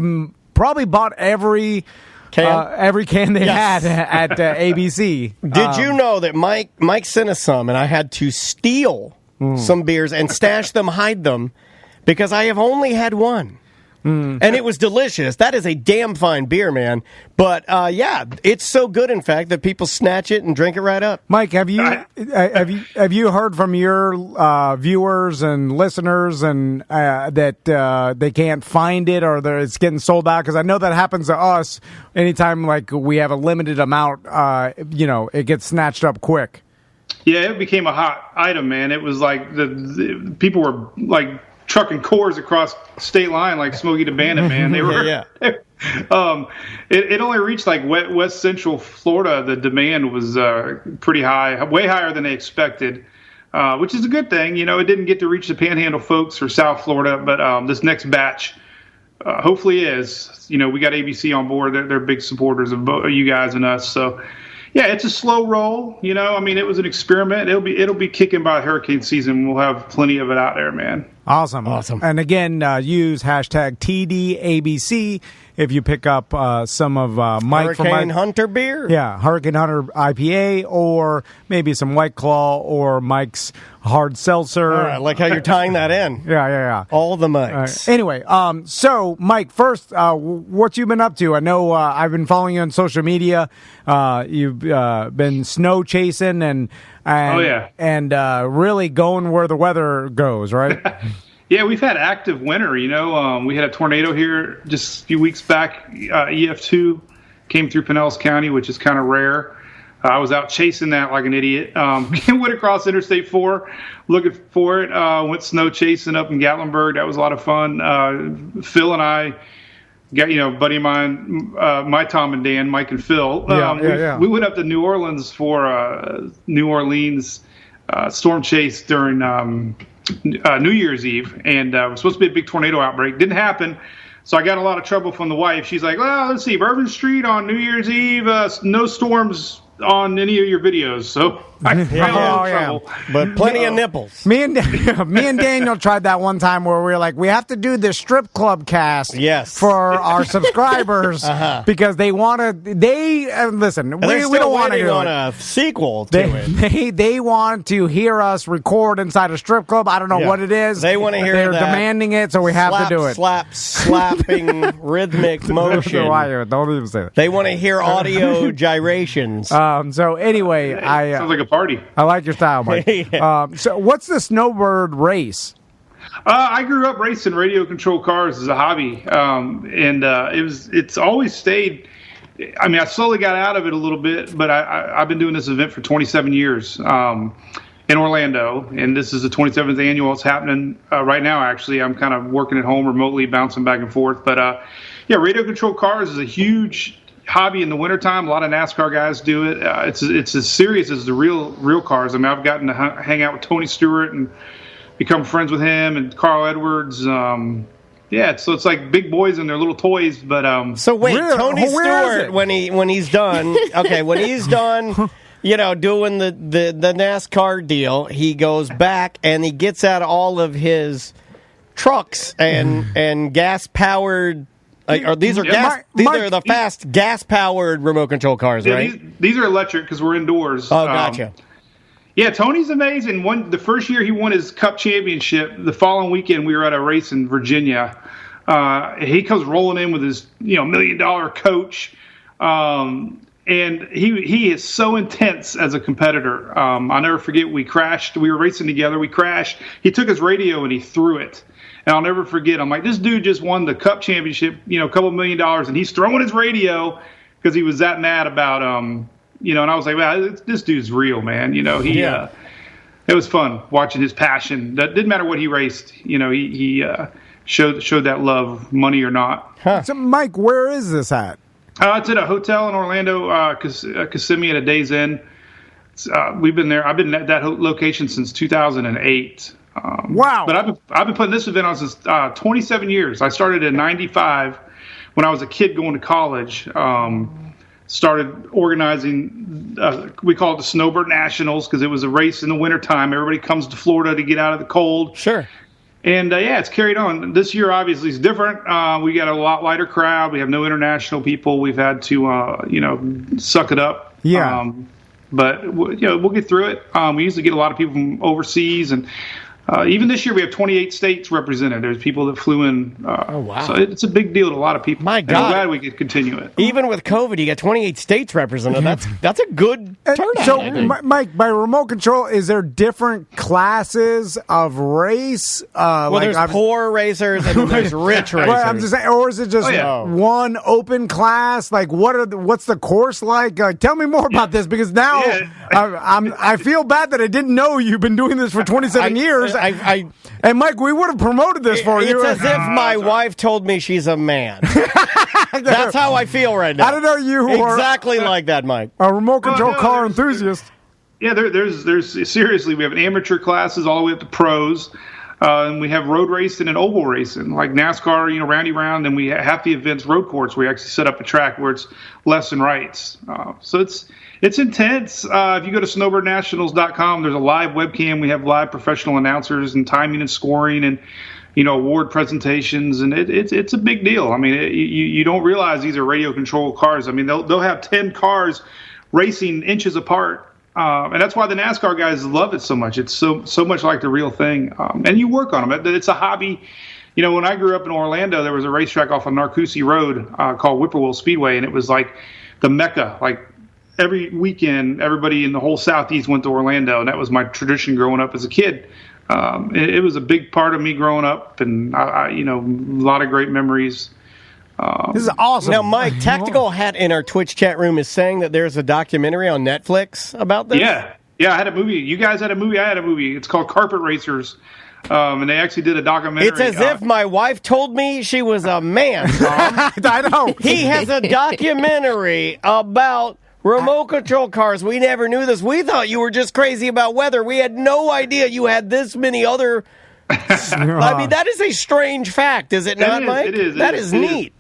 probably bought every can they had at ABC. Did you know that Mike sent us some, and I had to steal some beers and stash them, hide them, because I have only had one. And it was delicious. That is a damn fine beer, man. But it's so good, in fact, that people snatch it and drink it right up. Mike, have you heard from your viewers and listeners and that they can't find it or that it's getting sold out? Because I know that happens to us anytime we have a limited amount. It gets snatched up quick. Yeah, it became a hot item, man. It was like the people were trucking Coors across state line like Smokey the Bandit, man. They were. It only reached West Central Florida. The demand was pretty high, way higher than they expected, which is a good thing. It didn't get to reach the Panhandle folks or South Florida, but this next batch hopefully is. We got ABC on board. They're big supporters of both you guys and us. So. Yeah, it's a slow roll. It was an experiment. It'll be kicking by hurricane season. We'll have plenty of it out there, man. Awesome. And again, use hashtag TDABC if you pick up some of Mike from Hurricane Hunter beer. Yeah, Hurricane Hunter IPA, or maybe some White Claw or Mike's hard seltzer. All right, I like how you're tying that in. Yeah. All the Mikes. Anyway, so Mike, first, what you been up to? I know I've been following you on social media. You've been snow chasing and really going where the weather goes, right? Yeah, we've had active winter. We had a tornado here just a few weeks back. EF2 came through Pinellas County, which is kind of rare. I was out chasing that like an idiot. Went across Interstate 4 looking for it. Went snow chasing up in Gatlinburg. That was a lot of fun. Phil and I got, buddy of mine, my Tom and Dan, Mike and Phil. We went up to New Orleans for New Orleans storm chase during New Year's Eve, and it was supposed to be a big tornado outbreak. Didn't happen. So I got a lot of trouble from the wife. She's like, well, let's see, Bourbon Street on New Year's Eve, no storms on any of your videos. So I got a little trouble. But plenty of nipples. Me and Daniel tried that one time where we were like, we have to do this strip club cast for our subscribers because they want to. Listen, we don't want to do on a sequel to it. They want to hear us record inside a strip club. I don't know what it is. They want to hear They're that demanding it, so we have to do it. Slapping rhythmic motion. Don't even say that. They want to hear audio gyrations. So anyway, sounds like a party. I like your style, Mike. So what's the snowbird race? I grew up racing radio control cars as a hobby, and it's always stayed. I mean, I slowly got out of it a little bit, but I've been doing this event for 27 years in Orlando, and this is the 27th annual. It's happening right now, actually. I'm kind of working at home remotely, bouncing back and forth. But, radio control cars is a huge hobby in the wintertime. A lot of NASCAR guys do it. It's as serious as the real cars. I mean, I've gotten to hang out with Tony Stewart and become friends with him and Carl Edwards. So it's like big boys and their little toys. But so wait, Tony Stewart when he's done. Okay, when he's done doing the NASCAR deal, he goes back and he gets out all of his trucks and gas powered. These are the fast gas powered remote control cars, right? These are electric because we're indoors. Oh, gotcha. Yeah, Tony's amazing. The first year he won his Cup championship, the following weekend we were at a race in Virginia. He comes rolling in with his $1 million coach, and he is so intense as a competitor. I'll never forget, we crashed. We were racing together. We crashed. He took his radio and he threw it. And I'll never forget. I'm like, this dude just won the Cup championship, a couple $1 million, and he's throwing his radio because he was that mad about and I was like, wow, this dude's real, man. It was fun watching his passion. That didn't matter what he raced. He showed that love, money or not. So, Mike, where is this at? It's at a hotel in Orlando, Kissimmee at a Days Inn. We've been there. I've been at that location since 2008. Wow! But I've been putting this event on since 27 years. I started in '95 when I was a kid going to college. Started organizing, we call it the Snowbird Nationals because it was a race in the wintertime. Everybody comes to Florida to get out of the cold. Sure. And, it's carried on. This year, obviously, is different. We got a lot lighter crowd. We have no international people. We've had to, suck it up. Yeah. But, we'll get through it. We usually get a lot of people from overseas. And even this year, we have 28 states represented. There's people that flew in. Oh, wow. So it's a big deal to a lot of people. My God. And I'm glad we could continue it. Even with COVID, you got 28 states represented. That's a good turnout. So, Mike, by remote control, is there different classes of race? There's poor racers and there's rich racers. Well, I'm just saying, or is it just one open class? Like, what's the course like? Tell me more about this because now I feel bad that I didn't know you've been doing this for 27 years. And Mike, we would have promoted this for you. It's as if my wife told me she's a man. That's how I feel right now. I don't know you exactly like that, Mike. A remote control car enthusiast. Yeah, there's seriously, we have amateur classes all the way up to pros. And we have road racing and oval racing, like NASCAR, roundy round. And we have the events road course where we actually set up a track where it's left and rights. So it's intense. If you go to snowbirdnationals.com, there's a live webcam. We have live professional announcers and timing and scoring and, award presentations. And it's a big deal. I mean, you don't realize these are radio controlled cars. I mean, they'll have 10 cars racing inches apart. And that's why the NASCAR guys love it so much. It's so much like the real thing. And you work on them. It's a hobby. When I grew up in Orlando, there was a racetrack off of Narcoossee Road called Whippoorwill Speedway. And it was like the Mecca. Like every weekend, everybody in the whole Southeast went to Orlando. And that was my tradition growing up as a kid. It was a big part of me growing up. And, a lot of great memories. This is awesome. Now, Mike, Tactical Hat in our Twitch chat room is saying that there's a documentary on Netflix about this. Yeah, I had a movie. You guys had a movie. I had a movie. It's called Carpet Racers, and they actually did a documentary. It's as if my wife told me she was a man, Tom. I know. He has a documentary about remote control cars. We never knew this. We thought you were just crazy about weather. We had no idea you had this many other... I mean, that is a strange fact, is it not, Mike? It is. That is neat.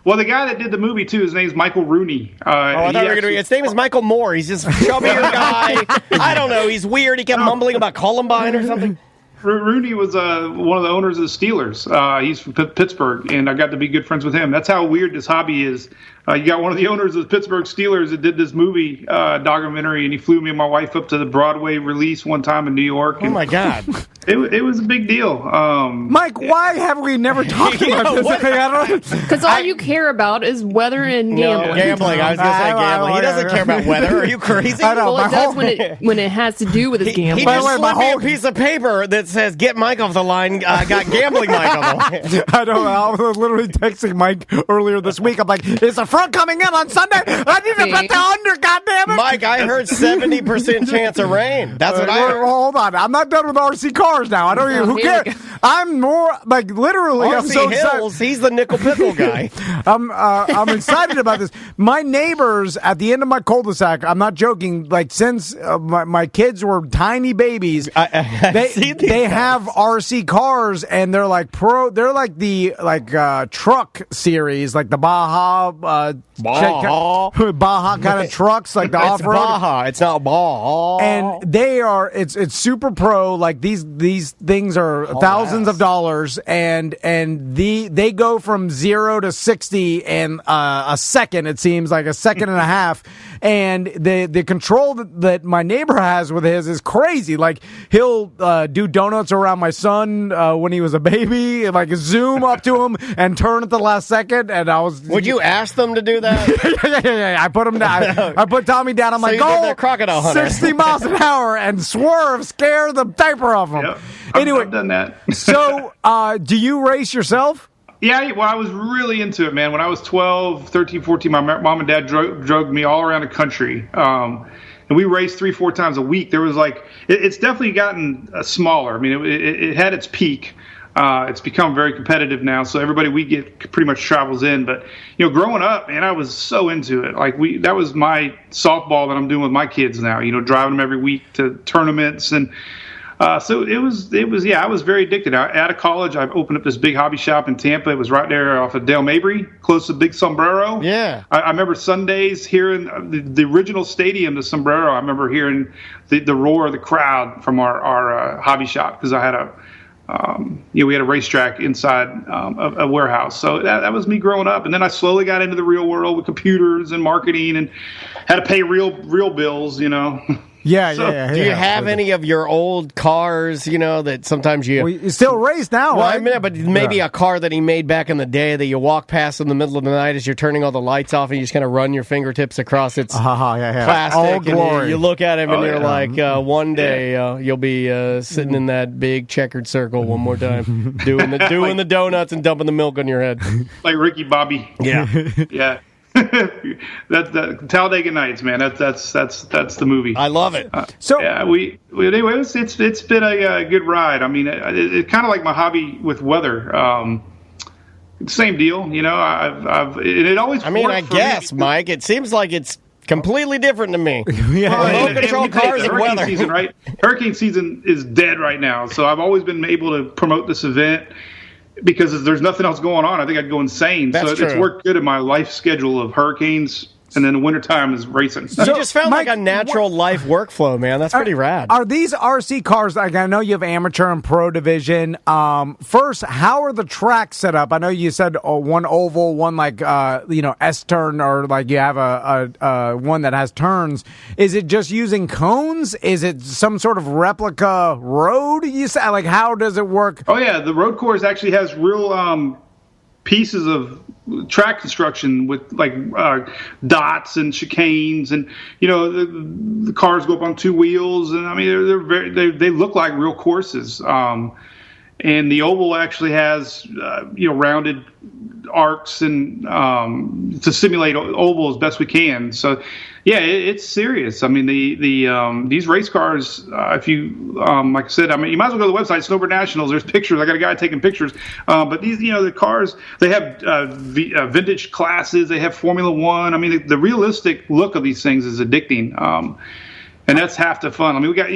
Well, the guy that did the movie, too, his name's Michael Rooney. His name is Michael Moore. He's just a chubbier guy. I don't know. He's weird. He kept mumbling about Columbine or something. Rooney was one of the owners of the Steelers. He's from Pittsburgh, and I got to be good friends with him. That's how weird this hobby is. You got one of the owners of the Pittsburgh Steelers that did this movie documentary, and he flew me and my wife up to the Broadway release one time in New York. Oh, my God. It was a big deal. Mike, why have we never talked about this? Because all you care about is weather and gambling. No, gambling. I was going to say gambling. He doesn't care about weather. Are you crazy? I know, well, it does when it has to do with his gambling. He just slipped me a piece of paper that says, get Mike off the line. Got gambling Mike on the line. I know. I was literally texting Mike earlier this week. I'm like, is the front coming in on Sunday? I need to bet the under, goddammit. Mike, I heard 70% chance of rain. That's what I heard. Hold on. I'm not done with RC cars now. I don't even, who cares? I'm more, like, literally, RC I'm so Hills, excited. he's the nickel pickle guy. I'm excited about this. My neighbors at the end of my cul-de-sac, I'm not joking, like, since my kids were tiny babies, they they have RC cars, and they're like the truck series, like the Baja kind of trucks, like the It's off-road. Baja. It's not Baja. And they are it's super pro. Like these things are thousands of dollars, and they go from 0 to 60 in a second. It seems like a second and a half. And the control that my neighbor has with his is crazy. Like he'll do donuts around my son when he was a baby, like zoom up to him and turn at the last second. And would you ask them to do that? Yeah. I put him down. I put Tommy down. I'm So like, you did go that crocodile hunter. 60 miles an hour and swerve, scare the diaper off him. Yep. Anyway, I've done that. So, do you race yourself? Yeah, well, I was really into it, man. When I was 12, 13, 14, my mom and dad drug me all around the country. And we raced 3-4 times a week. There was it's definitely gotten smaller. I mean, it had its peak. It's become very competitive now, so everybody we get pretty much travels in. But growing up, man, I was so into it. That was my softball that I'm doing with my kids now. Driving them every week to tournaments, and so it was. Yeah, I was very addicted. Out of college, I opened up this big hobby shop in Tampa. It was right there off of Dale Mabry, close to Big Sombrero. Yeah, I remember Sundays hearing the original stadium, the Sombrero. I remember hearing the roar of the crowd from our hobby shop because I had we had a racetrack inside a warehouse. So that was me growing up. And then I slowly got into the real world with computers and marketing and had to pay real bills, Yeah, So, yeah. Do you have any of your old cars, that sometimes you still race now, well, right? I mean, but maybe a car that he made back in the day that you walk past in the middle of the night as you're turning all the lights off and you just kind of run your fingertips across its plastic. All and glory. you look at him and you're like, Mm-hmm. one day you'll be sitting in that big checkered circle one more time, doing the donuts and dumping the milk on your head. Like Ricky Bobby. Yeah. Yeah. That Talladega Nights, man. That's the movie. I love it. So yeah, anyway, it's been a good ride. I mean, it's kind of like my hobby with weather. Same deal, it always. I mean, I guess, Mike. It seems like it's completely different to me. Remote control cars and weather. Season, right? Hurricane season is dead right now, so I've always been able to promote this event. Because there's nothing else going on, I think I'd go insane. That's so true. It's worked good in my life schedule of hurricanes, and then the wintertime is racing. You just found like a natural life workflow, man. That's pretty rad. Are these RC cars, like I know you have amateur and pro division. First, how are the tracks set up? I know you said one oval, one S-turn, or like you have a one that has turns. Is it just using cones? Is it some sort of replica road? You said, like, how does it work? Oh, yeah. The road course actually has real pieces of track construction with dots and chicanes, and the cars go up on two wheels, and I mean they look like real courses. And the oval actually has rounded arcs and to simulate oval as best we can. So yeah, it's serious. I mean these race cars, if you like I said, I mean you might as well go to the website Snowbird Nationals. There's pictures. I got a guy taking pictures. But these the cars, they have vintage classes. They have Formula One. I mean the realistic look of these things is addicting. And that's half the fun. I mean we got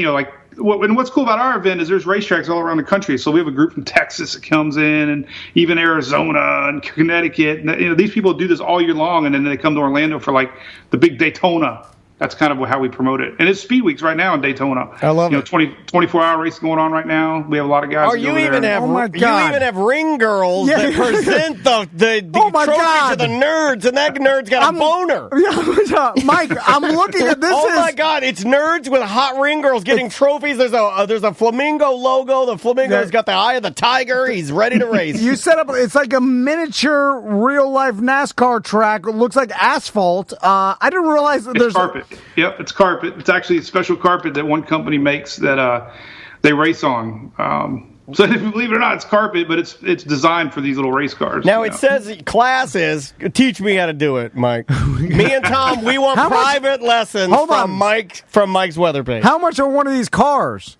and what's cool about our event is there's racetracks all around the country. So we have a group from Texas that comes in, and even Arizona and Connecticut. And, these people do this all year long, and then they come to Orlando for like the big Daytona. That's kind of how we promote it. And it's Speed Weeks right now in Daytona. I love it. 24-hour race going on right now. We have a lot of guys. You even have ring girls that present the trophy to the nerds, and that nerd's got a boner. Mike, I'm looking at this. My God, it's nerds with hot ring girls getting trophies. There's a flamingo logo. The flamingo's got the eye of the tiger. He's ready to race. You set up. It's like a miniature real life NASCAR track. It looks like asphalt. I didn't realize that there's carpet. Yep, it's carpet. It's actually a special carpet that one company makes that they race on. So if you believe it or not, it's carpet, but it's designed for these little race cars. Now it says classes. Teach me how to do it, Mike. Me and Tom, we want private lessons from Mike's weather page. How much are one of these cars?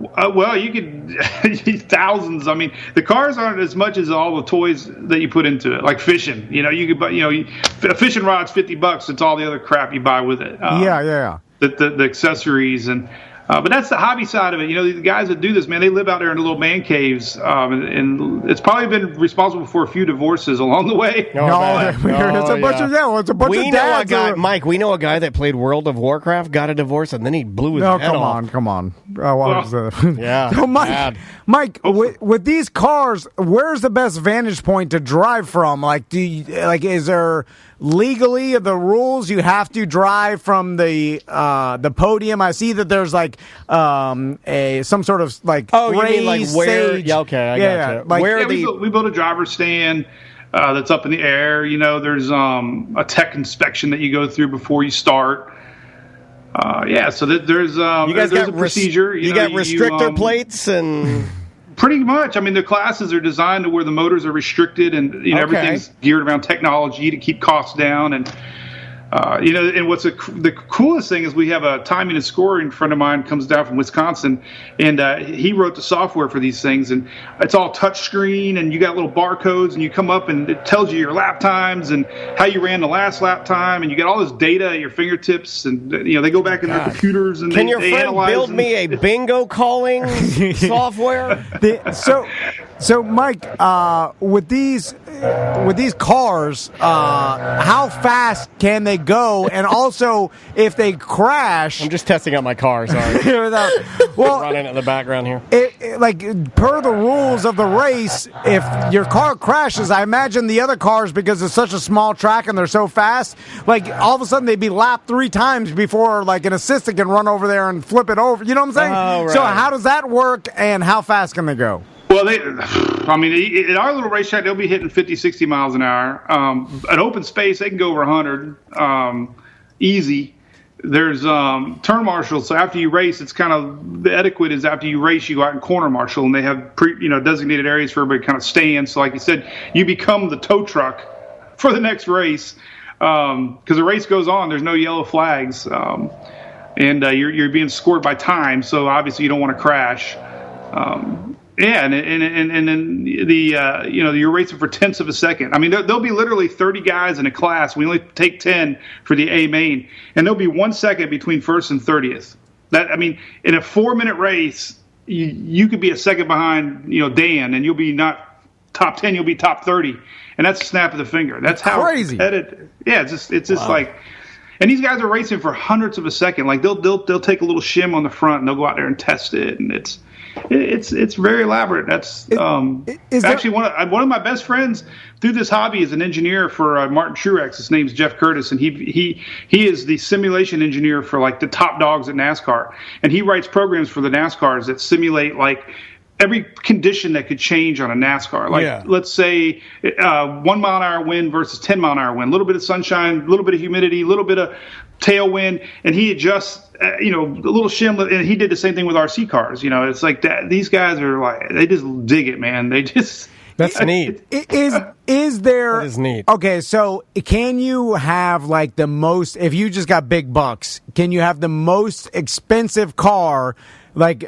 Well, you could thousands. I mean, the cars aren't as much as all the toys that you put into it, like fishing. You could buy. A fishing rod's $50. It's all the other crap you buy with it. Yeah. The accessories and But that's the hobby side of it. The guys that do this, man, they live out there in the little man caves, and it's probably been responsible for a few divorces along the way. It's a bunch of We know a dads. guy, Mike. We know a guy that played World of Warcraft, got a divorce, and then he blew his head off. Come on. Yeah. So, bad. Mike, with these cars, where's the best vantage point to drive from? Is there legally the rules you have to drive from the podium? I see that there's some sort of you mean like where? sage. Yeah, okay, I gotcha. We built a driver's stand that's up in the air. There's a tech inspection that you go through before you start. So there's you guys there's got a procedure. You got restrictor plates and. Pretty much. I mean, the classes are designed to where the motors are restricted, and everything's geared around technology to keep costs down. And and what's the coolest thing is we have a timing and scoring friend of mine comes down from Wisconsin, and he wrote the software for these things, and it's all touch screen, and you got little barcodes, and you come up and it tells you your lap times and how you ran the last lap time, and you get all this data at your fingertips, and they go back in their computers and Can they your friend analyze build me a bingo calling software? So Mike, with these cars, how fast can they go? And also, if they crash, I'm just testing out my car. Sorry, running in the background here. Per the rules of the race, if your car crashes, I imagine the other cars, because it's such a small track and they're so fast, all of a sudden they'd be lapped 3 times before an assistant can run over there and flip it over. You know what I'm saying? Oh, right. So how does that work, and how fast can they go? Well, at our little racetrack, they'll be hitting 50, 60 miles an hour. At open space, they can go over 100 easy. There's turn marshals. So after you race, it's kind of the etiquette is after you race, you go out and corner marshal, and they have designated areas for everybody to kind of stand. So like you said, you become the tow truck for the next race because the race goes on. There's no yellow flags, and you're being scored by time. So obviously you don't want to crash. And then you're racing for tenths of a second. I mean, there'll be literally 30 guys in a class. We only take 10 for the A main, and there'll be 1 second between first and 30th. In a 4-minute race, you could be a second behind, Dan, and you'll be not top 10. You'll be top 30, and that's a snap of the finger. That's how crazy. Yeah, it's just wow. And these guys are racing for hundredths of a second. They'll take a little shim on the front, and they'll go out there and test it, and it's very elaborate. That's actually one of my best friends through this hobby is an engineer for Martin Truex. His name's Jeff Curtis, and he is the simulation engineer for the top dogs at NASCAR, and he writes programs for the NASCARs that simulate every condition that could change on a NASCAR. Let's say 1 mile an hour wind versus 10 mile an hour wind, a little bit of sunshine, a little bit of humidity, a little bit of tailwind, and he adjusts, a little shim. And he did the same thing with RC cars. It's like that. These guys are they just dig it, man. They just. That's neat. Is there? That is neat. Okay, so can you have the most? If you just got big bucks, can you have the most expensive car?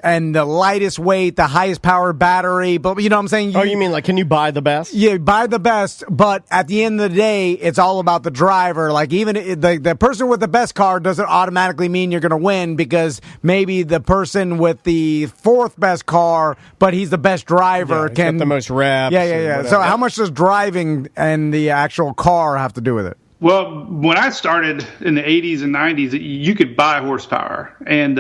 And the lightest weight, the highest power battery, but you know what I'm saying? You mean can you buy the best? Yeah, buy the best, but at the end of the day, it's all about the driver. Even the person with the best car doesn't automatically mean you're going to win, because maybe the person with the 4th best car, but he's the best driver, can got the most reps. Yeah. So how much does driving and the actual car have to do with it? Well, when I started in the 80s and 90s, you could buy horsepower, and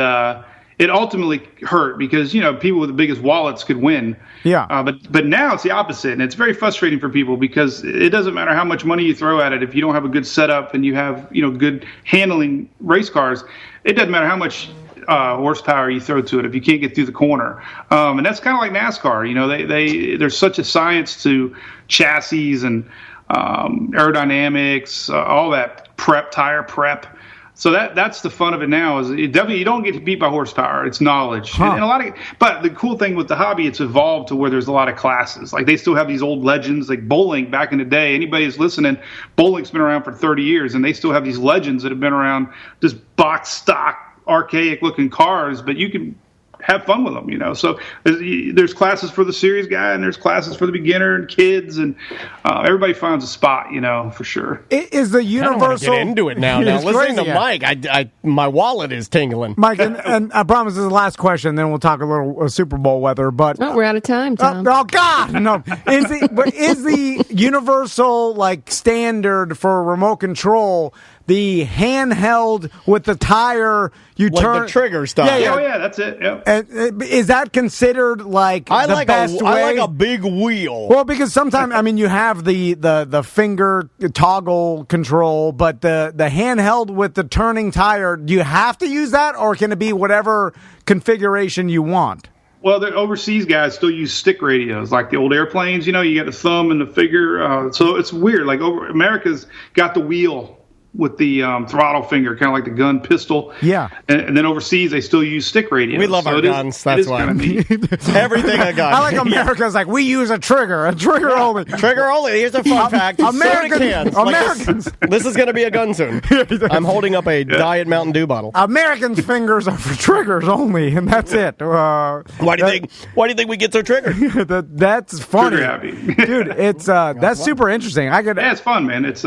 it ultimately hurt because people with the biggest wallets could win. Yeah. But now it's the opposite, and it's very frustrating for people because it doesn't matter how much money you throw at it if you don't have a good setup and you have good handling race cars. It doesn't matter how much horsepower you throw to it if you can't get through the corner. And that's kind of like NASCAR. There's such a science to chassis and aerodynamics, all that tire prep. So that's the fun of it now. Is it definitely you don't get beat by horsepower. It's knowledge, and but the cool thing with the hobby, it's evolved to where there's a lot of classes. They still have these old legends, like bowling back in the day. Anybody who's listening, bowling's been around for 30 years, and they still have these legends that have been around, just box stock, archaic looking cars. But you can have fun with them, So there's classes for the serious guy, and there's classes for the beginner and kids, and everybody finds a spot, for sure. Is the universal? I get into it now. Now listening to Mike, my wallet is tingling. Mike, and I promise this is the last question. Then we'll talk a little Super Bowl weather. But we're out of time, Tom. Oh God, no! Is the universal standard for remote control the handheld with the tire? You turn the trigger stuff. Yeah. Oh yeah, that's it. Yeah. And is that considered the best way? I like a big wheel. Well, because sometimes you have the finger toggle control, but the handheld with the turning tire, do you have to use that, or can it be whatever configuration you want? Well, the overseas guys still use stick radios, like the old airplanes. You got the thumb and the finger. So it's weird. America's got the wheel with the throttle finger, kind of like the gun pistol. Yeah. And then overseas, they still use stick radios. We love our guns. That's why. Everything a gun. I like America's we use a trigger only. Trigger only. Here's a fun fact. Americans. This is going to be a gun soon. I'm holding up a Diet Mountain Dew bottle. Americans' fingers are for triggers only, and that's it. Why do you think we get so triggered? That's funny, dude. It's that's super interesting. Yeah, it's fun, man. It's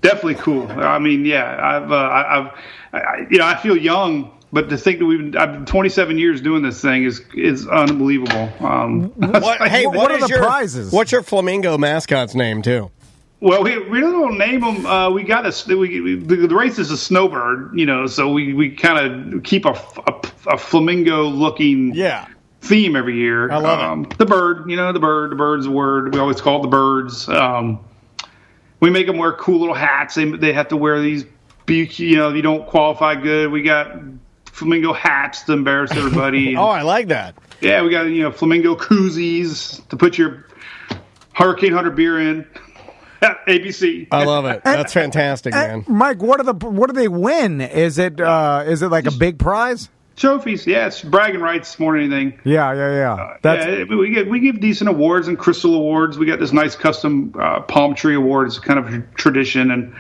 definitely cool. I mean, yeah, I feel young, but to think that I've been 27 years doing this thing is unbelievable. What are the prizes? What's your flamingo mascot's name too? Well, we don't name them. We got the race is a snowbird, so we kind of keep a flamingo looking theme every year. I love it. The bird, the bird's a word. We always call it the birds. We make them wear cool little hats. They have to wear these, if you don't qualify good. We got flamingo hats to embarrass everybody. Oh, I like that. Yeah, we got, flamingo koozies to put your Hurricane Hunter beer in. ABC. I love it. That's fantastic, man. Mike, what do they win? Is it like a big prize? Trophies, yeah, it's bragging rights more than anything. Yeah. We give decent awards and crystal awards. We got this nice custom palm tree award. It's kind of a tradition, and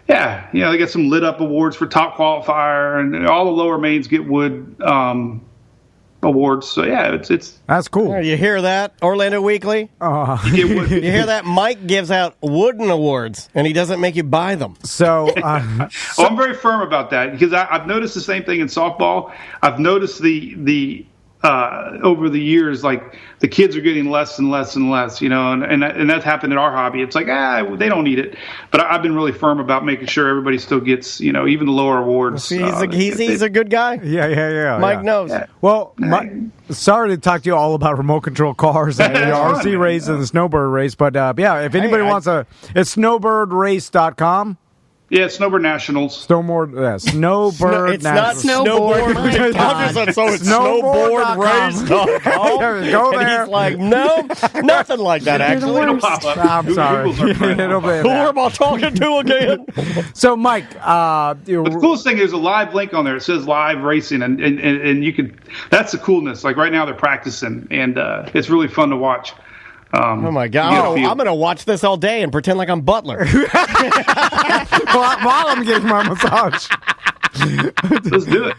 they got some lit up awards for top qualifier, and all the lower mains get wood awards. So it's that's cool. You hear that, Orlando Weekly? You hear that? Mike gives out wooden awards, and he doesn't make you buy them. So, I'm very firm about that because I've noticed the same thing in softball. I've noticed the over the years, the kids are getting less and less and less, and that's happened in our hobby. It's like, they don't need it. But I've been really firm about making sure everybody still gets, even the lower awards. See, he's a good guy. Yeah. Mike knows. Yeah. Well, sorry to talk to you all about remote control cars and the RC race and the snowbird race, but if anybody wants it's snowbirdrace.com. Yeah, Snowbird Nationals. Snowbird Nationals. It's not snowboard. It's snowboard race. Go there. He's like, no, nothing like that, actually. I'm sorry. Who am I talking to again? So, Mike, the coolest thing is a live link on there. It says live racing, and you can. That's the coolness. Like right now, they're practicing, and it's really fun to watch. Oh my God! I'm going to watch this all day and pretend like I'm Butler while I'm getting my massage. Let's do it.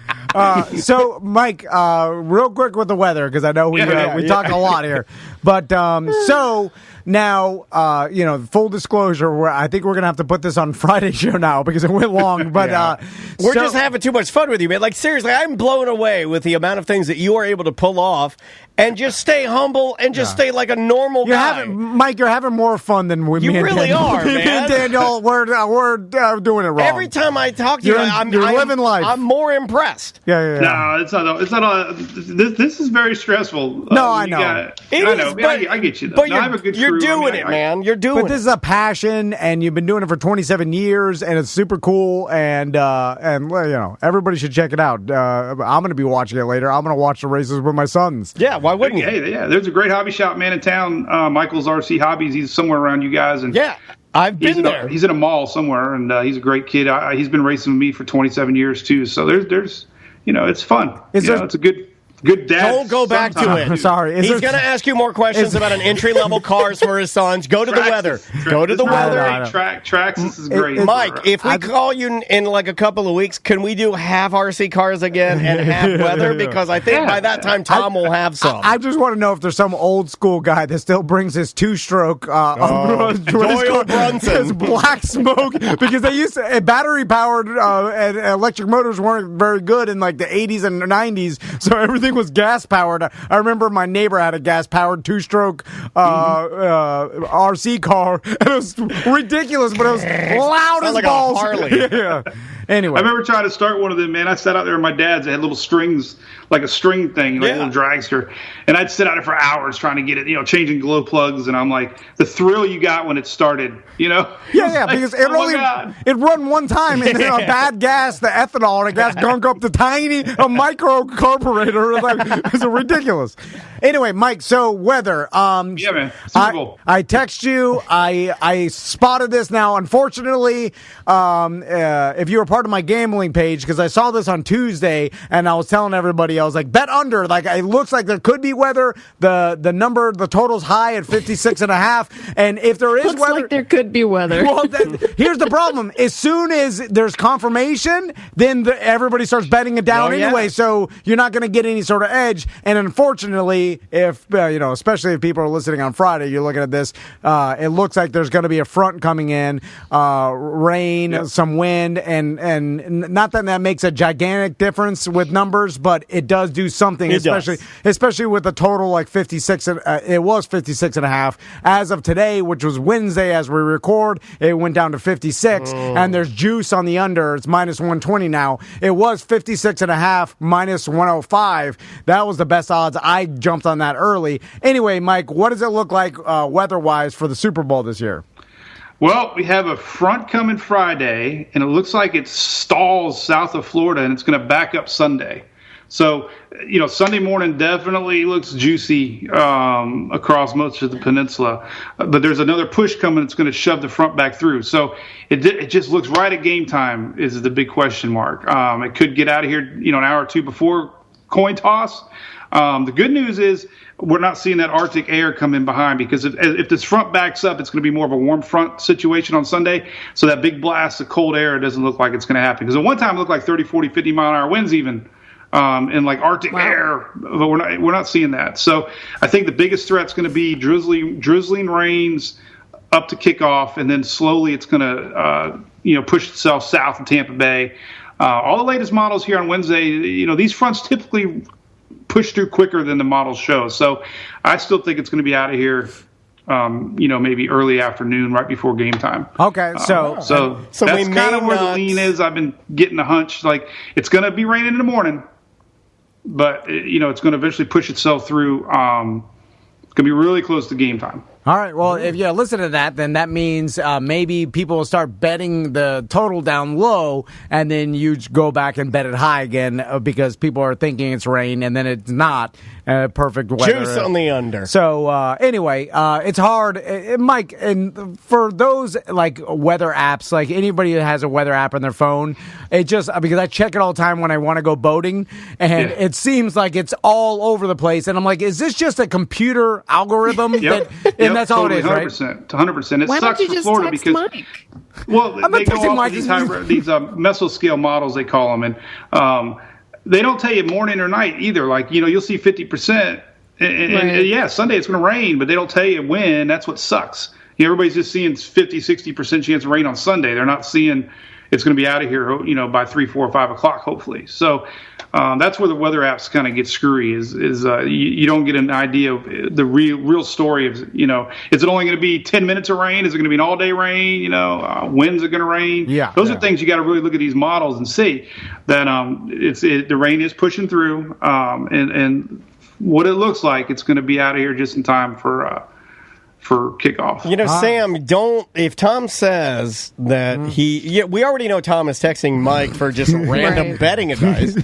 So, Mike, real quick with the weather because I know we talked a lot here, but so. Now, full disclosure, I think we're going to have to put this on Friday's show now because it went long. But we're just having too much fun with you, man. Like, seriously, I'm blown away with the amount of things that you are able to pull off and just stay humble and just stay like a normal guy. Mike, you're having more fun than we. You really are, man. Me and Daniel, we're doing it wrong. Every time I talk to you, I'm living life. I'm more impressed. Yeah. No, it's not. This is very stressful. No, I know. I get you. Though. But I have a good you're doing it, man. You're doing it. But this is a passion, and you've been doing it for 27 years, and it's super cool. And everybody should check it out. I'm going to be watching it later. I'm going to watch the races with my sons. Yeah, why wouldn't you? Hey, yeah, there's a great hobby shop man in town, Michael's RC Hobbies. He's somewhere around you guys, and I've been there. He's in a mall somewhere, and he's a great kid. He's been racing with me for 27 years too. So there's it's fun. It's a good Good dad. Don't go back to it. Sorry. He's going to ask you more questions about an entry-level cars for his sons. Go to the weather. Go to the weather. Tracks, this is great. Mike, if we call you in like a couple of weeks, can we do half RC cars again and half weather? Because I think by that time Tom will have some. I just want to know if there's some old school guy that still brings his two-stroke Doyle Brunson. his black smoke, because they used to, battery-powered and electric motors weren't very good in like the 80s and 90s, so everything was gas-powered. I remember my neighbor had a gas-powered two-stroke RC car, and it was ridiculous, but it was loud as like balls. A Harley. Yeah. Anyway. I remember trying to start one of them, man. I sat out there with my dad's. They had little strings, like a string thing, like a little dragster. And I'd sit out there for hours trying to get it, changing glow plugs. And I'm like, the thrill you got when it started, Yeah, like, because it run one time, and then a bad gas, the ethanol, and the gas gunk up a micro carburetor. It was ridiculous. Anyway, Mike, so weather. Yeah, man. Super Bowl. I text you. I spotted this now. Unfortunately, if you were part of my gambling page, because I saw this on Tuesday, and I was telling everybody, I was like, bet under. Like, it looks like there could be weather. The total's high at 56.5. And if there is Looks weather, like there could be weather. Well, here's the problem. As soon as there's confirmation, then everybody starts betting it down anyway. So you're not going to get any sort of edge. And unfortunately, if especially if people are listening on Friday, you're looking at this. It looks like there's going to be a front coming in, rain, some wind, and not that makes a gigantic difference with numbers, but it does do something. Especially with the total like 56. It was 56.5 as of today, which was Wednesday as we record. It went down to 56, and there's juice on the under. It's minus 120 now. It was 56.5 minus 105. That was the best odds. I jumped on that early. Anyway, Mike, what does it look like weather-wise for the Super Bowl this year? Well, we have a front coming Friday, and it looks like it stalls south of Florida, and it's going to back up Sunday. So, Sunday morning definitely looks juicy across most of the peninsula. But there's another push coming that's going to shove the front back through. So it just looks right at game time is the big question mark. It could get out of here, an hour or two before coin toss. The good news is we're not seeing that Arctic air come in behind, because if this front backs up, it's going to be more of a warm front situation on Sunday. So that big blast of cold air doesn't look like it's going to happen. Because at one time it looked like 30, 40, 50 mile an hour winds even in like Arctic air, but we're not seeing that. So I think the biggest threat's going to be drizzling rains up to kickoff, and then slowly it's going to push itself south of Tampa Bay. All the latest models here on Wednesday, these fronts typically push through quicker than the models show. So I still think it's going to be out of here, maybe early afternoon, right before game time. Okay, so that's kind of where the lean is. I've been getting a hunch, like it's going to be raining in the morning, but it's going to eventually push itself through. It's going to be really close to game time. All right, well, if you listen to that, then that means maybe people will start betting the total down low, and then you go back and bet it high again because people are thinking it's rain, and then it's not. Perfect weather. Juice on the under. So, anyway, it's hard. Mike, and for those, like, weather apps, like anybody that has a weather app on their phone, it just, because I check it all the time when I want to go boating, and it seems like it's all over the place, and I'm like, is this just a computer algorithm? And that's all totally, it is, right? 100%. It Why sucks don't you for just Florida text because Mike? Well, they go off these mesoscale models, they call them, and they don't tell you morning or night either. Like, you'll see 50%, and Sunday it's going to rain, but they don't tell you when. That's what sucks. Everybody's just seeing 50, 60% chance of rain on Sunday. They're not seeing it's going to be out of here, by 3, 4, 5 o'clock, hopefully. So that's where the weather apps kind of get screwy. Is you don't get an idea of the real story of is it only going to be 10 minutes of rain? Is it going to be an all day rain? When's it going to rain? Those are things you got to really look at these models and see that the rain is pushing through, and what it looks like it's going to be out of here just in time for for kickoff. You know, Sam, if Tom says that we already know Tom is texting Mike for just random betting advice.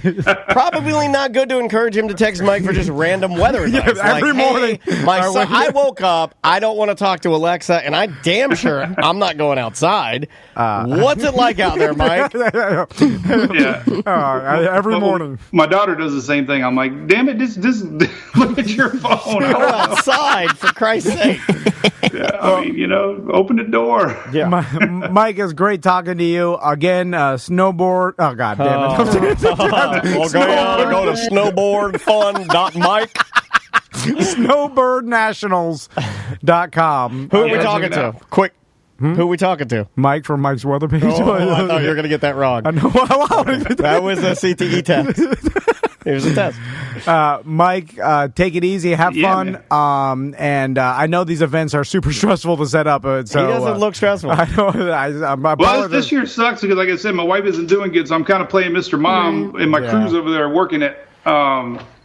Probably not good to encourage him to text Mike for just random weather advice. Every morning. Hey, my son, I woke up, I don't want to talk to Alexa, and I damn sure I'm not going outside. What's it like out there, Mike? Every morning. My daughter does the same thing. I'm like, damn it, just look at your phone. Go outside, for Christ's sake. I mean, open the door. Yeah. Mike, it's great talking to you. Again, snowboard. Oh, God damn it. We'll go to snowboardfun.mike. Snowbirdnationals.com. Who are we talking to? Quick. Who are we talking to? Mike from Mike's Weather Page. Oh, I thought you were going to get that wrong. I know. That was a CTE test. It was a test. Mike, take it easy. Have fun. And I know these events are super stressful to set up. So, he doesn't look stressful. I know. This year sucks because, like I said, my wife isn't doing good, so I'm kind of playing Mr. Mom in my cruise over there working it.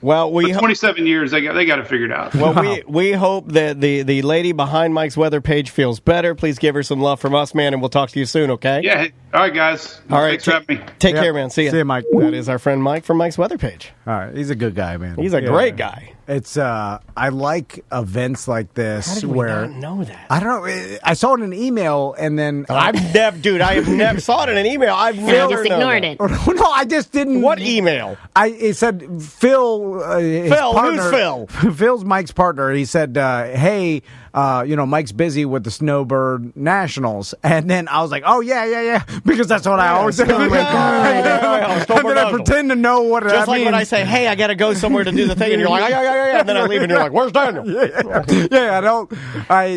Well, for 27 years, they got it figured out. Well, we hope that the lady behind Mike's weather page feels better. Please give her some love from us, man, and we'll talk to you soon, okay? Yeah. All right, guys. All right. Thanks for having me. Take care, man. See ya. See you, Mike. That is our friend Mike from Mike's weather page. All right. He's a good guy, man. He's a great guy. It's I like events like this. How did we not know that? I don't know. I saw it in an email, and then I have never saw it in an email. I've never just ignored it. No, I just didn't. What email? It said Phil. Phil, who's Phil? Phil's Mike's partner. He said, "Hey, Mike's busy with the Snowbird Nationals," and then I was like, "Oh yeah," because that's what I always do. And then I pretend to know what Just that like means. when I say, "Hey, I got to go somewhere to do the thing," and you're like, "Yeah," and then I leave, and you're like, "Where's Daniel?" Yeah, I don't.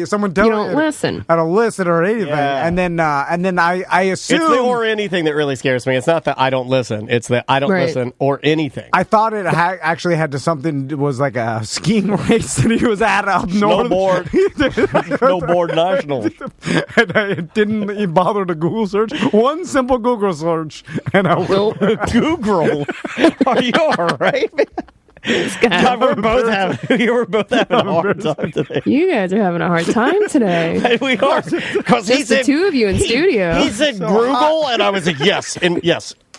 Someone tell You me. don't listen. I don't listen or anything. Yeah. And then I assume It's the or anything that really scares me. It's not that I don't listen. It's that I don't listen or anything. I thought it actually had to something. It was like a skiing race that he was at up north. Snowboard Nationals. And I didn't even bother to Google search. One simple Google search, and I went. Google. Are you all right? God, we're both having a hard time today. You guys are having a hard time today. We are, because he Just said the two of you in studio. He said Google, and I was like, yes,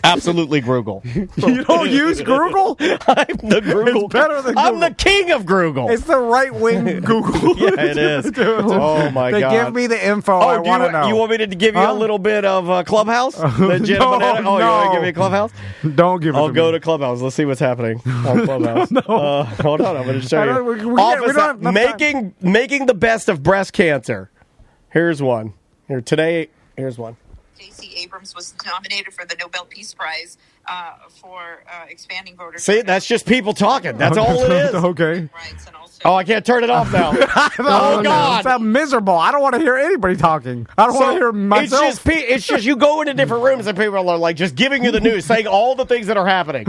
absolutely Google. You don't use Google? I'm the Google. It's better than Google. I'm the king of Google. It's the right wing Google. Yeah, it is. Oh my They God! give me the info I want to know. You want me to give you a little bit of Clubhouse? The Jenna Banana? You want to give me a Clubhouse? Don't give it. I'll go to Clubhouse. Let's see what's happening on Clubhouse. Hold on, I'm going to show you. Making the best of breast cancer. Here's one. Here's one. Stacey Abrams was nominated for the Nobel Peace Prize for expanding voter. See, that's just people talking. That's all it is. Okay. Oh, I can't turn it off now. Oh God, that's miserable. I don't want to hear anybody talking. I don't want to hear myself. It's just you go into different rooms and people are like just giving you the news, saying all the things that are happening.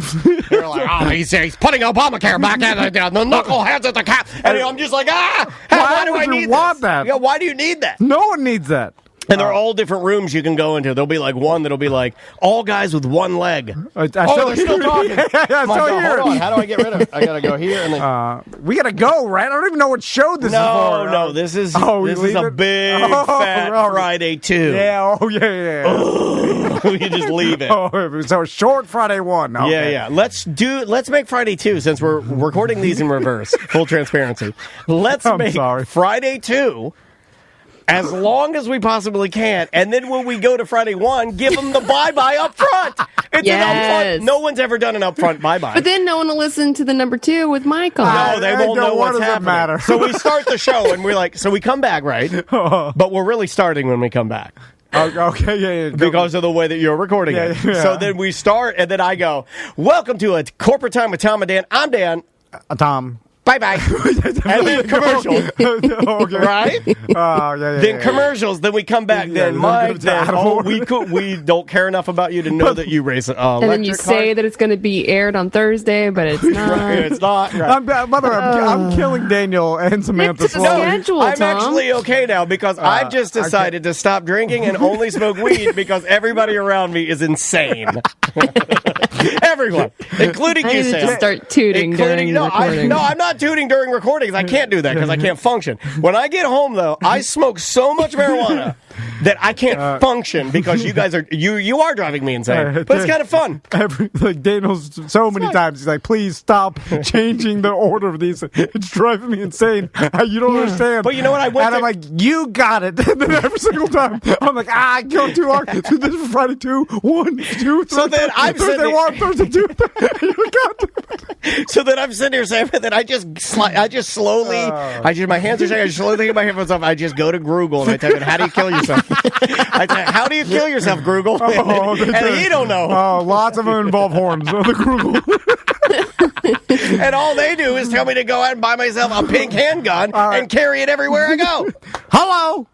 They're like, oh, he's putting Obamacare back at the knuckleheads at the cap, and I'm just like, why do I need that? Yeah, why do you need that? No one needs that. And they're all different rooms you can go into. There'll be like one that'll be like all guys with one leg. They're still talking. Hold on. How do I get rid of it? I gotta go here and then. We gotta go, right? I don't even know what show this is for. No, this is a big fat Friday 2. Yeah. Oh yeah. You just leave it. Oh, so short Friday 1. Okay. Yeah. Let's make Friday 2 since we're recording these in reverse. Full transparency. Let's make Friday 2. As long as we possibly can, and then when we go to Friday 1, give them the bye-bye up front. It's an upfront. No one's ever done an upfront bye-bye. But then no one will listen to the number 2 with Michael. No, they won't know what's happening. Matter. So we start the show, and we're like, so we come back, right? But we're really starting when we come back. Okay, yeah. Because of the way that you're recording it. Yeah. So then we start, and then I go, welcome to a Corporate Time with Tom and Dan. I'm Dan. Tom. Bye-bye. And then commercials. Okay. Right? Then commercials. Then we come back. Then Mike. We don't care enough about you to know that you race and then you say that it's going to be aired on Thursday, but it's not. It's not. Right. I'm killing Daniel and Samantha. I'm actually okay now because I've just decided to stop drinking and only smoke weed because everybody around me is insane. Everyone, including you, Sam. Just start tooting during recording. I'm not tooting during recordings. I can't do that because I can't function. When I get home, though, I smoke so much marijuana that I can't function because you guys are you are driving me insane. But it's kind of fun. Like Daniel's so many times, he's like, "Please stop changing the order of these. It's driving me insane. You don't understand." But you know what? I'm like, "You got it." And then every single time, I'm like, I go too long. So this is Friday 2, 1, 2, 3. So then I'm Thursday 1, Thursday 2. So then I'm sitting here saying that I just slowly, my hands are shaking. I just slowly take my headphones off. I just go to Google and I type in, "How do you kill yourself?" I say, "How do you kill yourself, Google?" And you don't know. Oh, lots of them involve horns. The Google. And all they do is tell me to go out and buy myself a pink handgun and carry it everywhere I go. Hello.